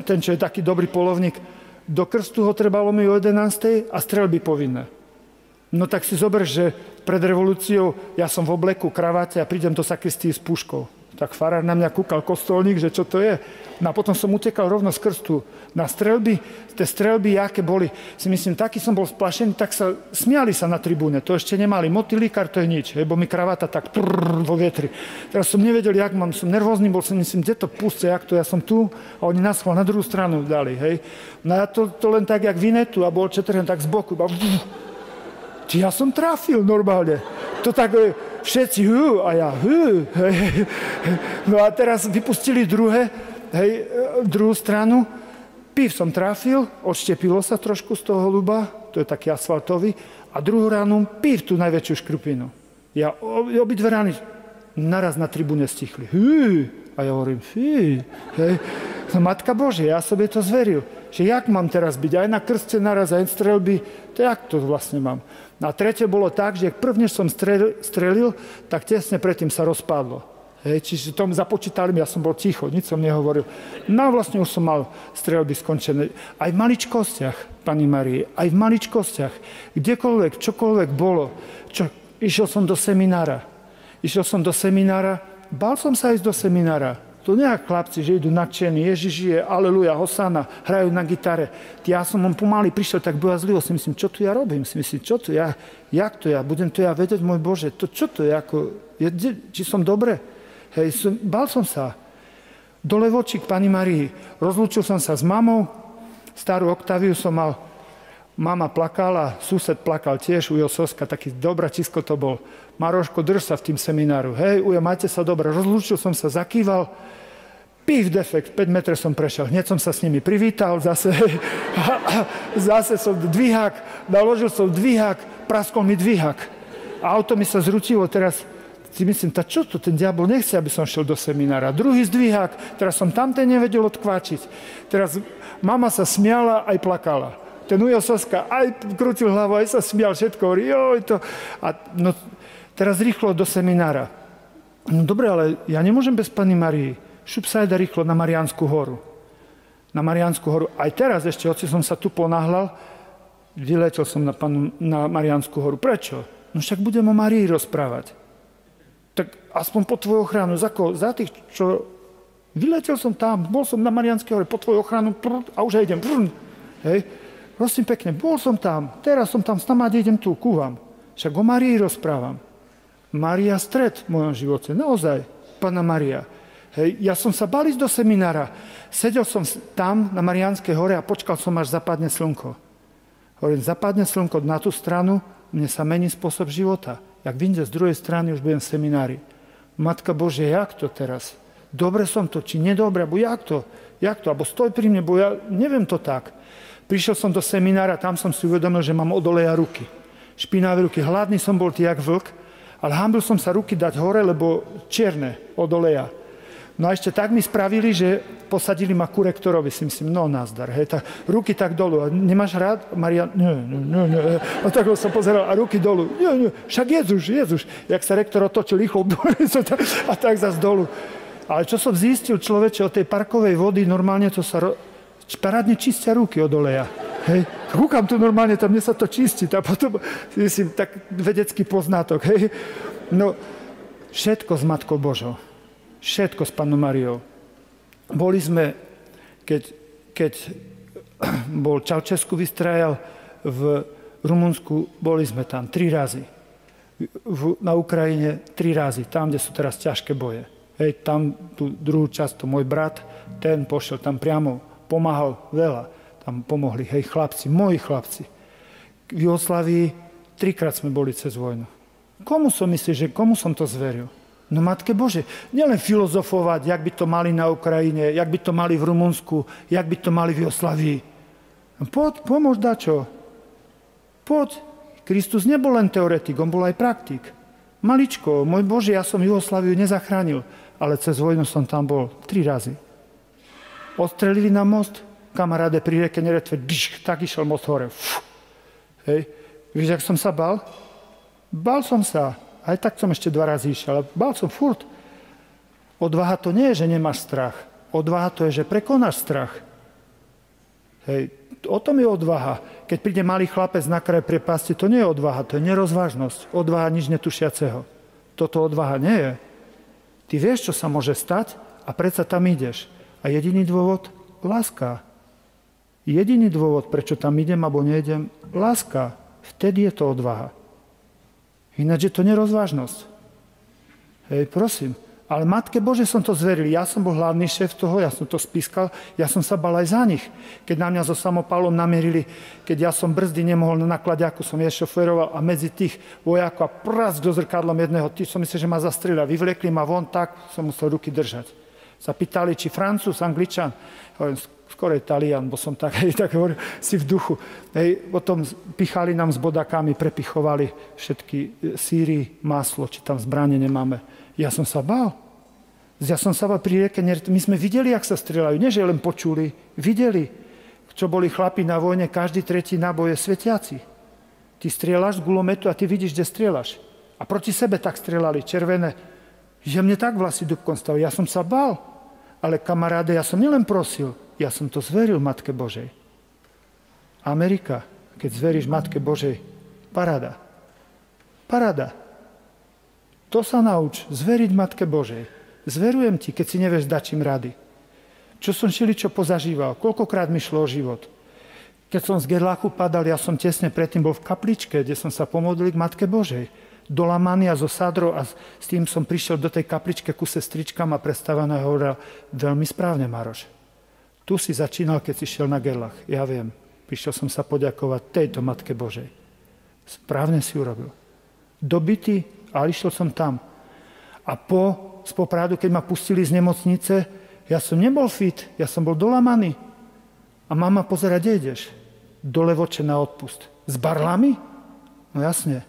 ten, čo je taký dobrý polovník, do krstu ho trebalo mi o 11. a streľby povinné. No tak si zober, že pred revolúciou ja som v obleku, kraváte a prídem do sakristie s puškou. Tak farár na mňa kúkal, kostolník, že čo to je. No a potom som utekal rovno z krstu na strelby. Tie strelby, aké boli, si myslím, taký som bol splašený, tak sa smiali sa na tribúne. To ešte nemali. Motýlikár, to je nič, lebo mi kravata tak vo vietri. Teraz som nevedel, jak mám, som nervózny, bol som, myslím, kde to pustia, jak to, ja som tu a oni nás na druhú stranu dali, hej. No a to len tak, jak Vinetu a bol Četrhen tak z boku. Ja som trafil normálne. To tak všetci a ja hej. No a teraz vypustili druhú stranu. Pív som trafil, odštepilo sa trošku z toho holuba, to je taký asfaltový, a druhú ránu pív tú najväčšiu škrupinu. Ja obidve rány naraz na tribúne stichli. A ja hovorím, hej. No Matka Božia, ja sobie to zveril, že jak mám teraz byť, aj na krste naraz, aj strelby, to jak to vlastne mám. A tretie bolo tak, že prvne som strelil, tak tesne predtým sa rozpadlo. Čiže tom započítali, ja som bol ticho, nič som nehovoril. No vlastne už som mal strelby skončené. Aj v maličkostiach, Pani Marii, aj v maličkostiach, kdekoľvek, čokoľvek bolo. Išiel som do seminára, bál som sa ísť do seminára. To nejak chlapci, že idú nadšení, Ježiš je, aleluja, hosana, hrajú na gitare. Ja som pomaly prišiel tak bojazlivo, si myslím, čo tu ja robím? Si myslím, čo tu ja, jak to ja, budem to ja vedieť, môj Bože, to čo to je, či som dobre? Bál som sa. Dole vočík, Pani Marii, rozlúčil som sa s mamou, starú Oktaviu som mal, mama plakala, sused plakal tiež, Ujo Soska, taký dobračisko to bol. Maroško, drž sa v tým semináru. Ujo, majte sa dobre. Rozlúčil som sa, zakýval. Pív defekt, 5 metrov som prešiel. Hneď som sa s nimi privítal, zase som dvihák, naložil som dvihák, praskol mi dvihák. A auto mi sa zrútilo, teraz si myslím, čo to, ten diabol nechce, aby som šiel do seminára. Druhý zdvihák, teraz som tamten nevedel odkváčiť. Teraz mama sa smiala, aj plakala. Ten Ujo Soska aj krútil hlavu, aj sa smial, všetko hovorí, to. A no, teraz rýchlo do seminára. No dobre, ale ja nemôžem bez Panny Marii. Šup sa ajde rýchlo na Mariánsku horu. Na Mariánsku horu. Aj teraz ešte, hoci som sa tu ponáhľal, vyletel som na Mariánsku horu. Prečo? No však budem o Marii rozprávať. Tak aspoň po tvoju ochranu. Za tých, čo... Vyletel som tam, bol som na Mariánskej hore, po tvoju ochranu a už idem. Hej. Prosím pekne, bol som tam, teraz som tam, snáď idem tu, ku vám. Však o Marii rozprávam. Maria stred v mojom živote, naozaj, Panna Maria. Ja som sa bál ísť do seminára. Sedel som tam na Mariánskej hore a počkal som, až zapadne slnko. Hovorím, zapadne slnko na tú stranu, mne sa mení spôsob života. Jak vyjde z druhej strany, už budem v seminári. Matka Božia, jak to teraz? Dobre som to, či nedobre, bo jak to? Abo stoj pri mne, bo ja neviem to tak. Prišiel som do seminára, tam som si uvedomil, že mám od oleja ruky. Špinavé ruky, hladný som bol jak vlk, ale hanbil som sa ruky dať hore, lebo čierne od oleja. No a ešte tak mi spravili, že posadili ma ku rektorovi, si myslím, no nazdar, tak ruky tak dolu. A nemáš rád? Maria, nie. A tak som pozeral, a ruky dolu. Nie, však Jezuš. Jak sa rektor otočil rýchlo, a tak zas dolu. Ale čo som zistil, človeče, od tej parkovej vody, normálne to sa... Parádne čistia ruky od oleja. Kúkam tu normálne, tam mne sa to čistí. A potom, myslím, tak vedecký poznatok. No, všetko s Matkou Božou. Všetko s Pannou Mariou. Boli sme, keď bol Čaučesku vystrajal v Rumunsku, boli sme tam 3 razy. Na Ukrajine 3 razy, tam, kde sú teraz ťažké boje. Tam tú druhú časť, to môj brat, ten pošiel tam priamo, pomáhal veľa. Tam pomohli, chlapci, moji chlapci. V Jugoslávii 3-krát sme boli cez vojnu. Komu som myslel, komu som to zveril? No Matke Bože, nielen filozofovať, jak by to mali na Ukrajine, jak by to mali v Rumunsku, jak by to mali v Jugoslávii. No poď, pomôž dačo. Poď. Kristus nebol len teoretik, on bol aj praktik. Maličko, môj Bože, ja som Jugosláviu nezachránil, ale cez vojnu som tam bol 3 razy. Odstrelili na most, kamaráde pri rieke Neretve, tak išiel most hore. Víš, jak som sa bál? Bál som sa. Aj tak som ešte 2 razy išiel, ale bál som furt. Odvaha to nie je, že nemáš strach. Odvaha to je, že prekonáš strach. O tom je odvaha. Keď príde malý chlapec na kraj priepasti, to nie je odvaha, to je nerozvážnosť. Odvaha nič netušiaceho. Toto odvaha nie je. Ty vieš, čo sa môže stať a predsa tam ideš. A jediný dôvod? Láska. Jediný dôvod, prečo tam idem alebo nejdem? Láska. Vtedy je to odvaha. Ináč je to nerozvážnosť. Hej, prosím. Ale Matke Božej som to zveril. Ja som bol hlavný šéf toho, ja som to spískal, ja som sa bal aj za nich. Keď na mňa so samopálom namierili, keď ja som brzdy nemohol na nakladiaku, som šoféroval a medzi tých vojakov a prask do zrkadlom jedného, tí som myslel, že ma zastrieľa. Vyvliekli ma von, tak som musel ruky držať. Sa pýtali, či Francúz, Angličan, hovorím, skoro Talian, bo som tak hovoril si v duchu. Hej, potom pichali nám s bodakami, prepichovali všetky síry, maslo, či tam zbrane nemáme. Ja som sa bál. Ja som sa bál pri rieke. My sme videli, jak sa strieľajú. Nie, že len počuli. Videli, čo boli chlapi na vojne, každý tretí náboj je svetiaci. Ty strieľaš z gulometu a ty vidíš, kde strieľaš. A proti sebe tak strieľali, červené. Že mne tak vlasy dúbkom stavili. Ja som sa bál. Ale kamaráde, ja som nielen prosil, ja som to zveril Matke Božej. Amerika, keď zveríš Matke Božej, paráda. Paráda. To sa nauč, zveriť Matke Božej. Zverujem ti, keď si nevieš dať čím rady. Čo som čo pozažíval, koľkokrát mi šlo o život. Keď som z Gerlachu padal, ja som tesne predtým bol v kapličke, kde som sa pomodlil k Matke Božej. Do Lamania, zo Sadro a s tým som prišiel do tej kapličke ku sestričkám a prestávaná hovoril, veľmi správne, Maroš. Tu si začínal, keď si šiel na Gerlach. Ja viem, prišiel som sa poďakovať tejto Matke Božej. Správne si urobil. Dobitý, ale išiel som tam. A z Popradu, keď ma pustili z nemocnice, ja som nebol fit, ja som bol dolamaný. A mama pozerá, kde ideš? Do Levoče na odpust. S barlami? No jasne.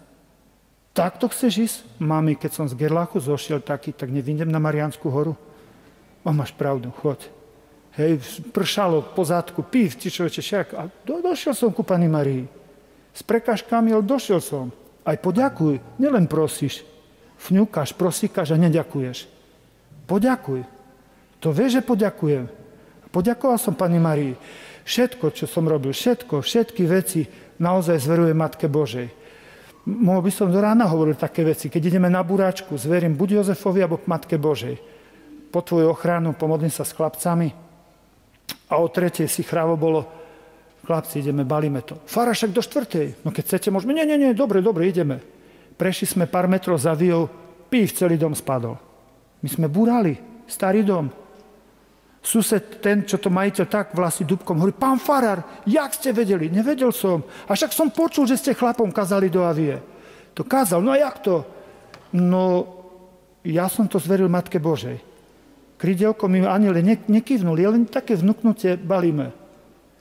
Takto chceš ísť? Mami, keď som z Gerlachu zošiel taký, tak nevyjdem na Mariánsku horu? O, máš pravdu, choď. Hej, pršalo po zádku, pív, ti človeče, však. A došiel som ku Pani Marii. S prekážkami, ale došiel som. Aj poďakuj, nielen prosíš. Fňukáš, prosíkaš a neďakuješ. Poďakuj. To vieš, že poďakujem. Poďakoval som Pani Marii. Všetko, čo som robil, všetky veci naozaj zverujem Matke Božej. Mohol by som do rána hovoriť také veci. Keď ideme na buráčku, zverím buď Jozefovi, alebo Matke Božej. Po tvoju ochranu pomodlím sa s chlapcami. A o 3:00 si chrávo bolo, chlapci, ideme, balíme to. Fara, však do 4:00. No keď chcete, môžeme. Nie, dobre, ideme. Prešli sme pár metrov za Viou, pív, celý dom spadol. My sme búrali, starý dom. Sused, ten, čo to majiteľ, tak vlasy dúbkom, hovorí, pán farár, jak ste vedeli? Nevedel som. A však som počul, že ste chlapom kazali do Avie. To kázal, no a jak to? No, ja som to zveril Matke Božej. Krydielko mi aniele nekývnuli, len také vnúknutie balíme.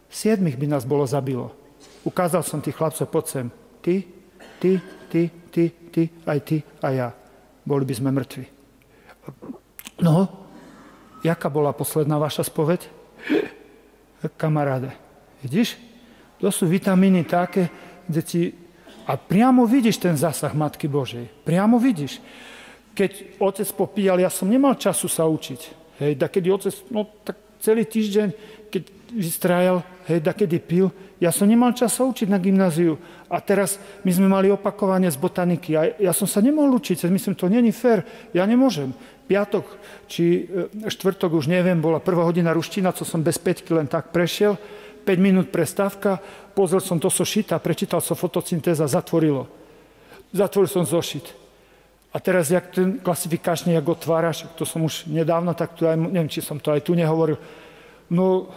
7 by nás bolo zabilo. Ukázal som tých chlapcov, poď sem. Ty, aj ty a ja. Boli by sme mŕtvi. No, jaká bola posledná vaša spoveď? Kamaráde, vidíš? To sú vitamíny také, kde ti... A priamo vidíš ten zásah Matky Božej. Priamo vidíš. Keď otec popíjal, ja som nemal času sa učiť. Hej, dakedy otec, no tak celý týždeň, keď vystrajal, hej, dakedy pil, ja som nemal čas sa učiť na gymnáziu. A teraz my sme mali opakovanie z botaniky. A ja som sa nemohol učiť. Myslím, to není fér. Ja nemôžem. Piatok či štvrtok, už neviem, bola 1. hodina ruština, co som bez 5 len tak prešiel. 5 minút prestávka, pozrel som do sošita, prečítal som fotosyntéza, zatvoril som zošit. A teraz, jak ten klasifikačný, jak otváraš, to som už nedávno, tak tu aj, neviem, či som to aj tu nehovoril, no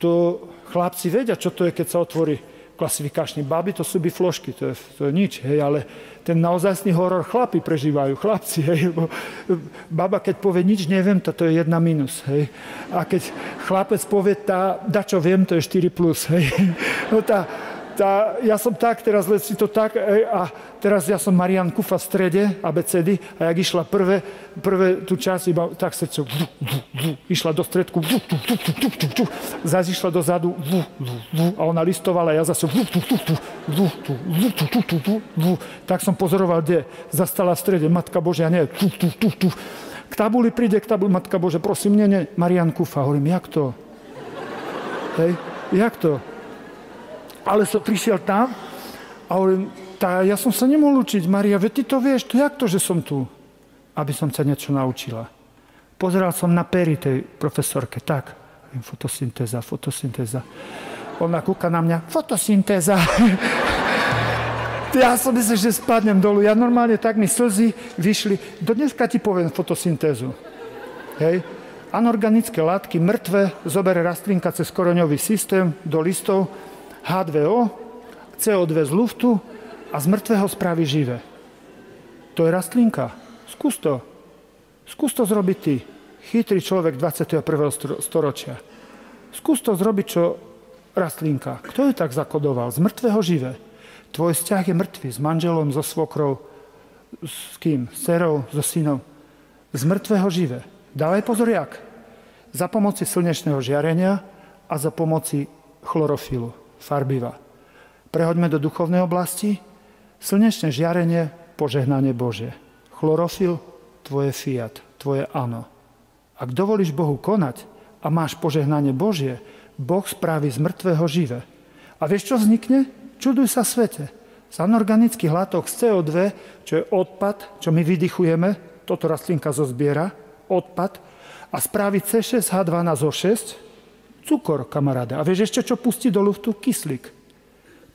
to chlapci vedia, čo to je, keď sa otvorí klasifikačný. Baby, to sú biflošky, to je nič, hej, ale ten naozajstný horor chlapi prežívajú, chlapci, hej, lebo baba, keď povie nič neviem, to je 1 minus, hej. A keď chlapec povie čo viem, to je 4 plus, hej. No ja som tak, teraz si to tak, a teraz ja som Marián Kufa v strede, abecedy, a jak išla prvé tú časť, iba tak srdce, išla do stredku, zase išla dozadu, a ona listovala, ja zase, tak som pozoroval, kde zastala v strede, Matka Božia, nie, k tabuli príde, Matka Božia, prosím, nie, Marián Kufa, hovorím, jak to? Hej, jak to? Ale som prišiel tam a hovorím, ja som sa nemohol učiť, Maria, veď ty to vieš, to jak to, že som tu? aby som ťa niečo naučila. Pozeral som na pery tej profesorke, tak, fotosyntéza. Ona kúka na mňa, fotosyntéza. Ja som myslel, že spadnem dolu. Ja normálne tak mi slzy vyšli. Do dneska ti poviem fotosyntézu. Hej. Anorganické látky, mŕtve, zobere rastlinka cez koreňový systém do listov, H2O, CO2 z luftu a z mŕtvého spraví živé. To je rastlinka. Skús to. Skús to zrobiť ty. Chytrý človek 21. storočia. Skús to zrobiť, čo rastlinka. Kto ju tak zakodoval? Z mŕtvého živé. Tvoj vzťah je mŕtvý s manželom, so svokrou, s kým? S dcerou, so synom. Z mŕtvého živé. Dávaj pozor, jak? Za pomoci slnečného žiarenia a za pomoci chlorofilu, farbiva. Prehoďme do duchovnej oblasti. Slnečné žiarenie, požehnanie Božie. Chlorofil, tvoje fiat, tvoje áno. Ak dovolíš Bohu konať a máš požehnanie Božie, Boh spraví z mŕtvého živé. A vieš, čo vznikne? Čuduj sa svete. Z anorganických látok z CO2, čo je odpad, čo my vydychujeme, toto rastlinka zozbiera, odpad, a spraví C6H12O6, cukor, kamaráde. A vieš ešte, čo pustí do luftu? Kyslík.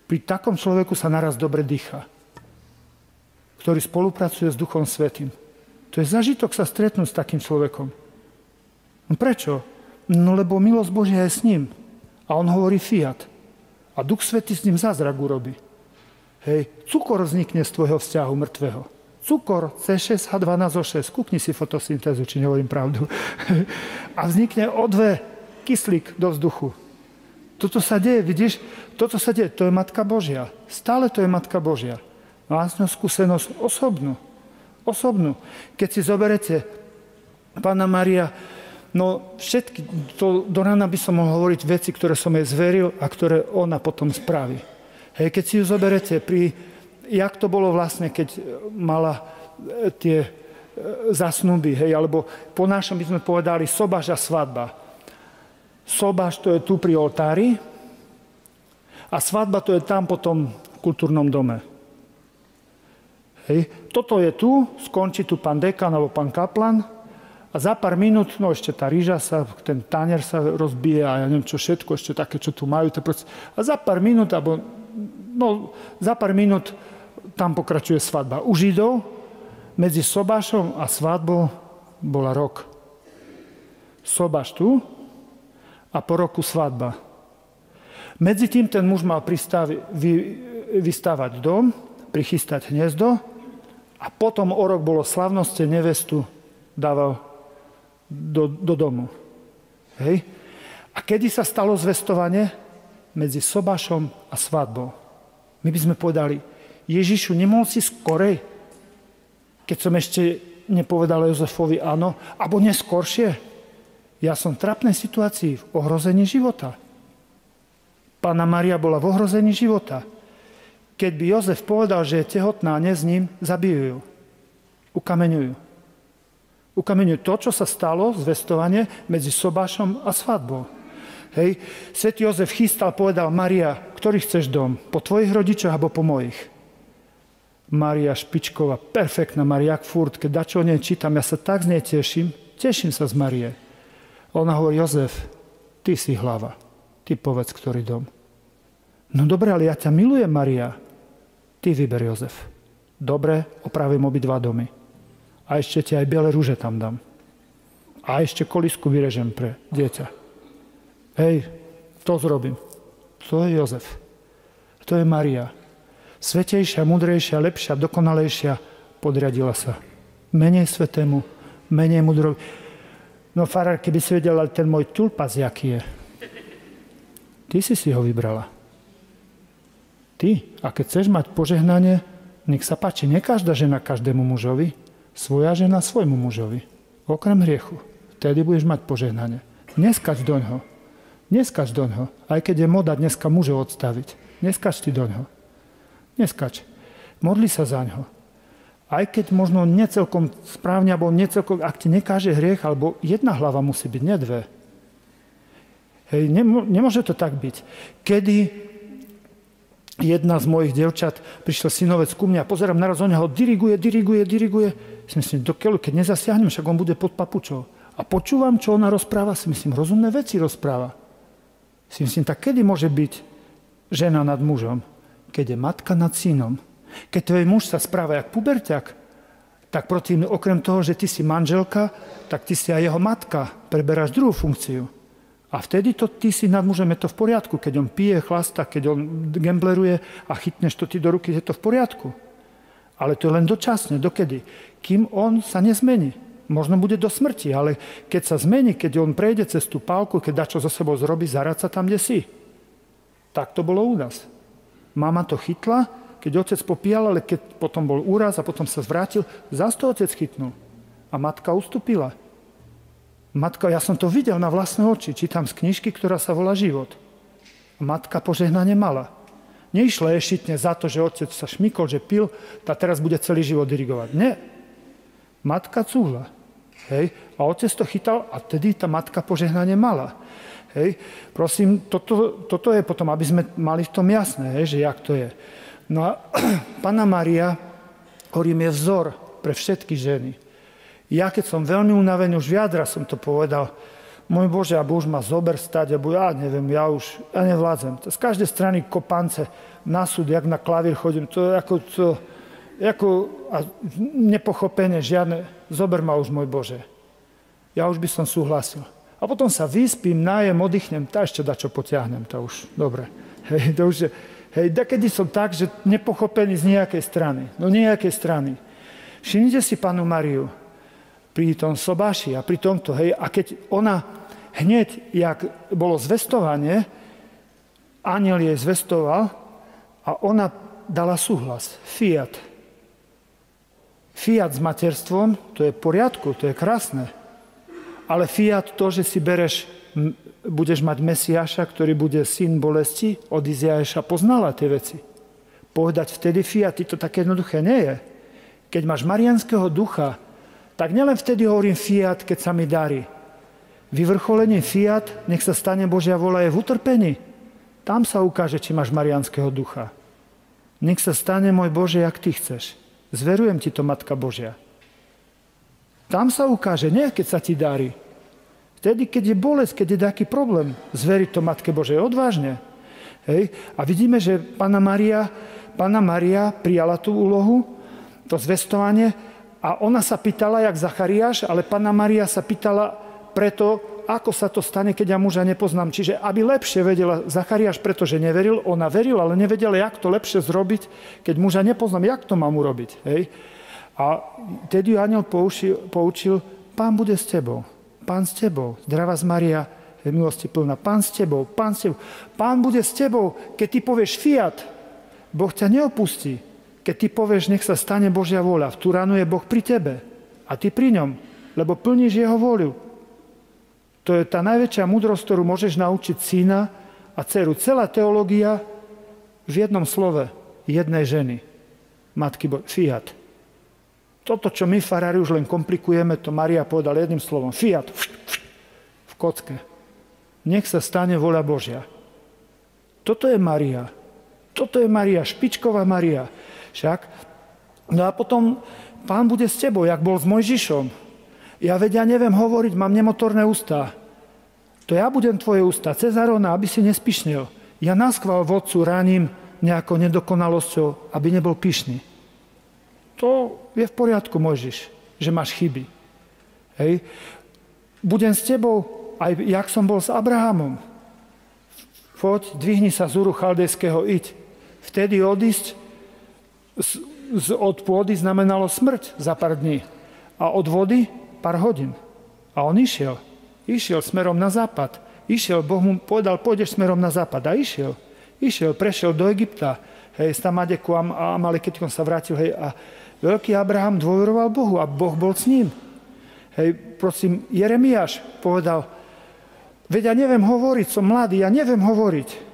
Pri takom človeku sa naraz dobre dýcha, ktorý spolupracuje s Duchom Svätým. To je zažitok sa stretnúť s takým človekom. No prečo? No lebo milosť Božia je s ním. A on hovorí fiat. A Duch Svätý s ním zázrak urobí. Hej, cukor vznikne z tvojho vzťahu mŕtvého. Cukor C6H12O6. Kúkni si fotosyntézu, či nehovorím pravdu. A vznikne O2, kyslík do vzduchu. Toto sa deje, vidíš? Toto sa deje. To je Matka Božia. Stále to je Matka Božia. Má s ňou skúsenosť osobnú. Keď si zoberete Panna Mária, no všetky, to do rána by som mohol hovoriť veci, ktoré som jej zveril a ktoré ona potom spraví. Hej, keď si ju zoberete jak to bolo vlastne, keď mala tie zasnuby, hej, alebo po našom by sme povedali sobáš a svadba. Sobáš to je tu pri oltári a svadba to je tam potom v kultúrnom dome. Hej. Toto je tu, skončí tu pán dekan alebo pán kaplan a za pár minút, no ešte tá rýža sa, ten tanier sa rozbije a ja neviem čo všetko, ešte také, čo tu majú. A za pár minút, tam pokračuje svadba. U Židov medzi sobášom a svadbou bola rok. Sobáš tu a po roku svadba. Medzi tým ten muž mal vystavať dom, prichystať hniezdo a potom o rok bolo slavnosť, nevestu dával do domu. Hej? A kedy sa stalo zvestovanie? Medzi sobášom a svadbou. My by sme povedali, Ježišu, nemohol si skorej, keď som ešte nepovedal Jozefovi áno, alebo neskoršie. Ja som v trapnej situácii, v ohrození života. Panna Mária bola v ohrození života. Keď by Jozef povedal, že je tehotná a nie s ním, zabijú ju. Ukameňujú. Ukameňujú to, čo sa stalo, zvestovanie medzi sobášom a svadbou. Hej. Svätý Jozef chystal, povedal, Mária, ktorý chceš dom? Po tvojich rodičoch alebo po mojich? Mária Špičková, perfektná Mária, jak furt, keď dačo o nej čítam, ja sa tak z nej teším sa z Márie. Ona hovorí, Jozef, ty si hlava, ty povedz, ktorý dom. No dobre, ale ja ťa milujem, Mária. Ty vyber, Jozef. Dobre, opravím obidva domy. A ešte ti aj biele rúže tam dám. A ešte kolísku vyrežem pre dieťa. Hej, to zrobím. To je Jozef. To je Mária. Svetejšia, múdrejšia, lepšia, dokonalejšia podriadila sa. Menej svetému, menej múdrovi. No farár, keby si vedel, ale ten môj tulpas, jaký je. Ty si ho vybrala. Ty. A keď chceš mať požehnanie, nech sa páči, ne každá žena každému mužovi, svoja žena svojmu mužovi. Okrem hriechu. Vtedy budeš mať požehnanie. Neskač doňho. Neskač doňho. Aj keď je moda dneska mužov odstaviť. Neskač ty doňho. Neskač. Modli sa za ňo. Aj keď možno necelkom správne, alebo necelkom, ak ti nekáže hriech, alebo jedna hlava musí byť, nie dve. Hej, nemôže to tak byť. Kedy jedna z mojich dievčat, prišiel synovec ku mne a pozerám naraz o neho, diriguje, Si myslím, do keľu, keď nezasiahnem, však on bude pod papučou. A počúvam, čo ona rozpráva, si myslím, rozumné veci rozpráva. Si myslím, tak kedy môže byť žena nad mužom? Keď je matka nad synom. Keď tvoj muž sa správa jak puberťak, tak okrem toho, že ty si manželka, tak ty si aj jeho matka. Preberáš druhú funkciu. A vtedy ty si nad mužom, je to v poriadku. Keď on pije, chlasta, keď on gambleruje a chytneš to ty do ruky, je to v poriadku. Ale to je len dočasne. Dokedy? Kým on sa nezmení. Možno bude do smrti, ale keď sa zmení, keď on prejde cez tú pálku, keď dačo so sebou zrobí, zarať sa tam, kde si. Tak to bolo u nás. Mama to chytla, keď otec popíjal, ale keď potom bol úraz a potom sa zvrátil, zás to otec chytnul. A matka ustúpila. Matka, ja som to videl na vlastné oči, čítam z knižky, ktorá sa volá Život. A matka požehnanie mala. Neišla ješitne za to, že otec sa šmykol, že pil, a teraz bude celý život dirigovať. Nie. Matka cúhla. Hej. A otec to chytal a tedy tá matka požehnanie mala. Hej. Prosím, toto je potom, aby sme mali v tom jasné, hej, že jak to je. No a Panna Mária, hovorím, je vzor pre všetky ženy. Ja, keď som veľmi unavený, už viacra som to povedal, môj Bože, alebo už ma zober stať, alebo ja neviem, ja nevládzem. Z každej strany kopance na súd, jak na klavír chodím, to je ako nepochopenie žiadne. Zober ma už, môj Bože. Ja už by som súhlasil. A potom sa vyspím, nájem, oddychnem, tá ešte dačo potiahnem, to už, dobre. Hej, to už je, kedy som tak, že nepochopený z nejakej strany. No nejakej strany. Všimnite si Pannu Máriu pri tom sobáši a pri tomto, hej, a keď ona hneď, jak bolo zvestovanie, anjel jej zvestoval a ona dala súhlas. Fiat. Fiat s materstvom, to je v poriadku, to je krásne. Ale fiat to, že si budeš mať Mesiáša, ktorý bude syn bolesti, od Izajaša poznala tie veci. Povedať vtedy fiat, to také jednoduché nie je. Keď máš mariánskeho ducha, tak nielen vtedy hovorím fiat, keď sa mi darí. Vyvrcholenie fiat, nech sa stane Božia vôľa, je v utrpení. Tam sa ukáže, či máš mariánskeho ducha. Nech sa stane, môj Bože, jak ty chceš. Zverujem ti to, Matka Božia. Tam sa ukáže, nie keď sa ti darí. Vtedy, keď je bolesť, keď je taký problém, zveriť to Matke Božej odvážne. Hej? A vidíme, že Panna Mária prijala tú úlohu, to zvestovanie, a ona sa pýtala, jak Zachariáš, ale Panna Mária sa pýtala preto, ako sa to stane, keď ja muža nepoznám. Čiže aby lepšie vedela Zachariáš, pretože neveril, ona verila, ale nevedela, jak to lepšie zrobiť, keď muža nepoznám, jak to mám urobiť. Hej? A tedy anjel poučil, Pán bude s tebou. Pán s tebou. Zdravá z Mária, je milosti plná. Pán s tebou, Pán s tebou. Pán bude s tebou, keď ty povieš fiat. Boh ťa neopustí. Keď ty povieš, nech sa stane Božia vôľa. V tú ránu je Boh pri tebe. A ty pri ňom. Lebo plníš jeho vôľu. To je tá najväčšia múdrosť, ktorú môžeš naučiť syna a dceru. Celá teológia v jednom slove. Jednej ženy. Matky fiat. Toto, čo my farári už len komplikujeme, to Mária povedala jedným slovom. Fiat. V kocke. Nech sa stane vôľa Božia. Toto je Mária. Toto je Mária, špičková Mária. Však. No a potom Pán bude s tebou, jak bol s Mojžišom. Ja neviem hovoriť, mám nemotorné ústa. To ja budem tvoje ústa. Cezarona, aby si nespišnil. Ja naschvál vodcu ránim nejakou nedokonalosťou, aby nebol pyšný. To je v poriadku, Mojžiš, že máš chyby. Hej. Budem s tebou, aj jak som bol s Abrahamom. Poď, dvihni sa z Úru Chaldejského, iď. Vtedy odísť od pôdy znamenalo smrť za pár dní. A od vody pár hodín. A on išiel. Išiel smerom na západ. Išiel, Boh mu povedal, pôjdeš smerom na západ. A išiel. Išiel, prešiel do Egypta. Hej, z Tamadeku a Amalekitikom sa vrátil. Hej, a veľký Abraham dôveroval Bohu a Boh bol s ním. Hej, prosím, Jeremiáš povedal, veď ja neviem hovoriť, som mladý, ja neviem hovoriť.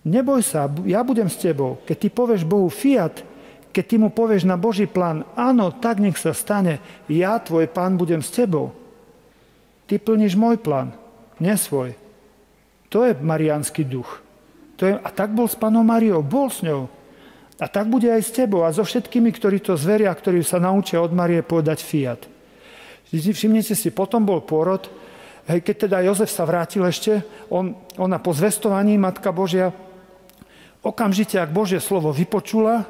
Neboj sa, ja budem s tebou. Keď ty povieš Bohu fiat, keď ty mu povieš na Boží plán, áno, tak nech sa stane, ja, tvoj Pán, budem s tebou. Ty plníš môj plán, nie svoj. To je mariánsky duch. A tak bol s Pannou Máriou, bol s ňou. A tak bude aj s tebou a so všetkými, ktorí to zveria, ktorí sa naučia od Márie povedať fiat. Všimnite si, potom bol pôrod, keď teda Jozef sa vrátil ešte, ona po zvestovaní, Matka Božia, okamžite, ak Božie slovo vypočula,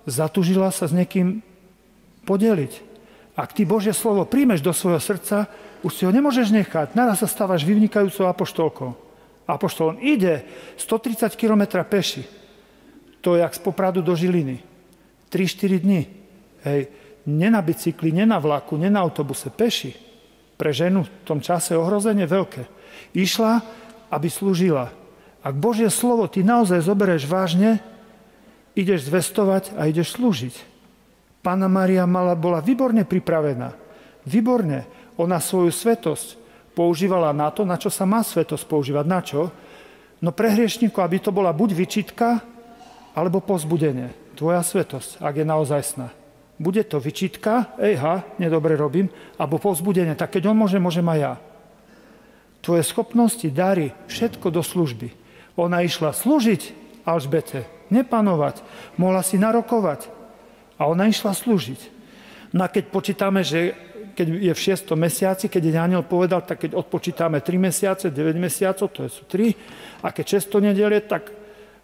zatúžila sa s niekým podeliť. Ak ty Božie slovo príjmeš do svojho srdca, už si ho nemôžeš nechať. Naraz sa stávaš vynikajúcou apoštolkou. Apoštolom ide 130 km peši. To je jak z Popradu do Žiliny. 3-4 dní. Hej. Nie na bicykli, nie na vlaku, nie na autobuse, peši. Pre ženu v tom čase ohrozenie veľké. Išla, aby slúžila. Ak Božie slovo ty naozaj zoberieš vážne, ideš zvestovať a ideš slúžiť. Panna Mária bola výborne pripravená. Výborne. Ona svoju svetosť používala na to, na čo sa má svetosť používať. Na čo? No pre hriešníkov, aby to bola buď vyčitka, alebo povzbudenie. Tvoja svetosť, ak je naozajstná. Bude to vyčitka, nedobre robím, alebo povzbudenie. Tak keď on môže, môžem aj ja. Tvoje schopnosti, dary, všetko do služby. Ona išla slúžiť Alžbete, nepanovať. Mohla si narokovať. A ona išla slúžiť. No a keď počítame, že keď je v 6. mesiaci, keď je aniel povedal, tak keď odpočítame 3 mesiace, 9 mesiacov, to sú 3, a keď 6. nedelie, tak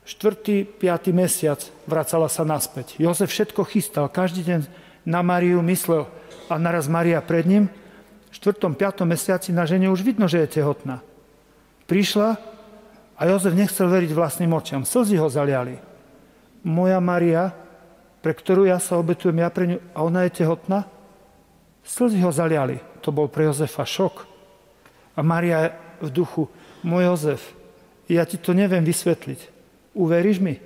4., 5. mesiac vracala sa naspäť. Jozef všetko chystal, každý deň na Máriu myslel a naraz Mária pred ním. V 4., 5. mesiaci na žene už vidno, že je tehotná. Prišla a Jozef nechcel veriť vlastným očiam. Slzy ho zaliali. Moja Mária, pre ktorú ja sa obetujem, ja pre ňu, a ona je tehotná? Slzy ho zaliali. To bol pre Jozefa šok. A Mária v duchu, môj Jozef, ja ti to neviem vysvetliť. Uveríš mi?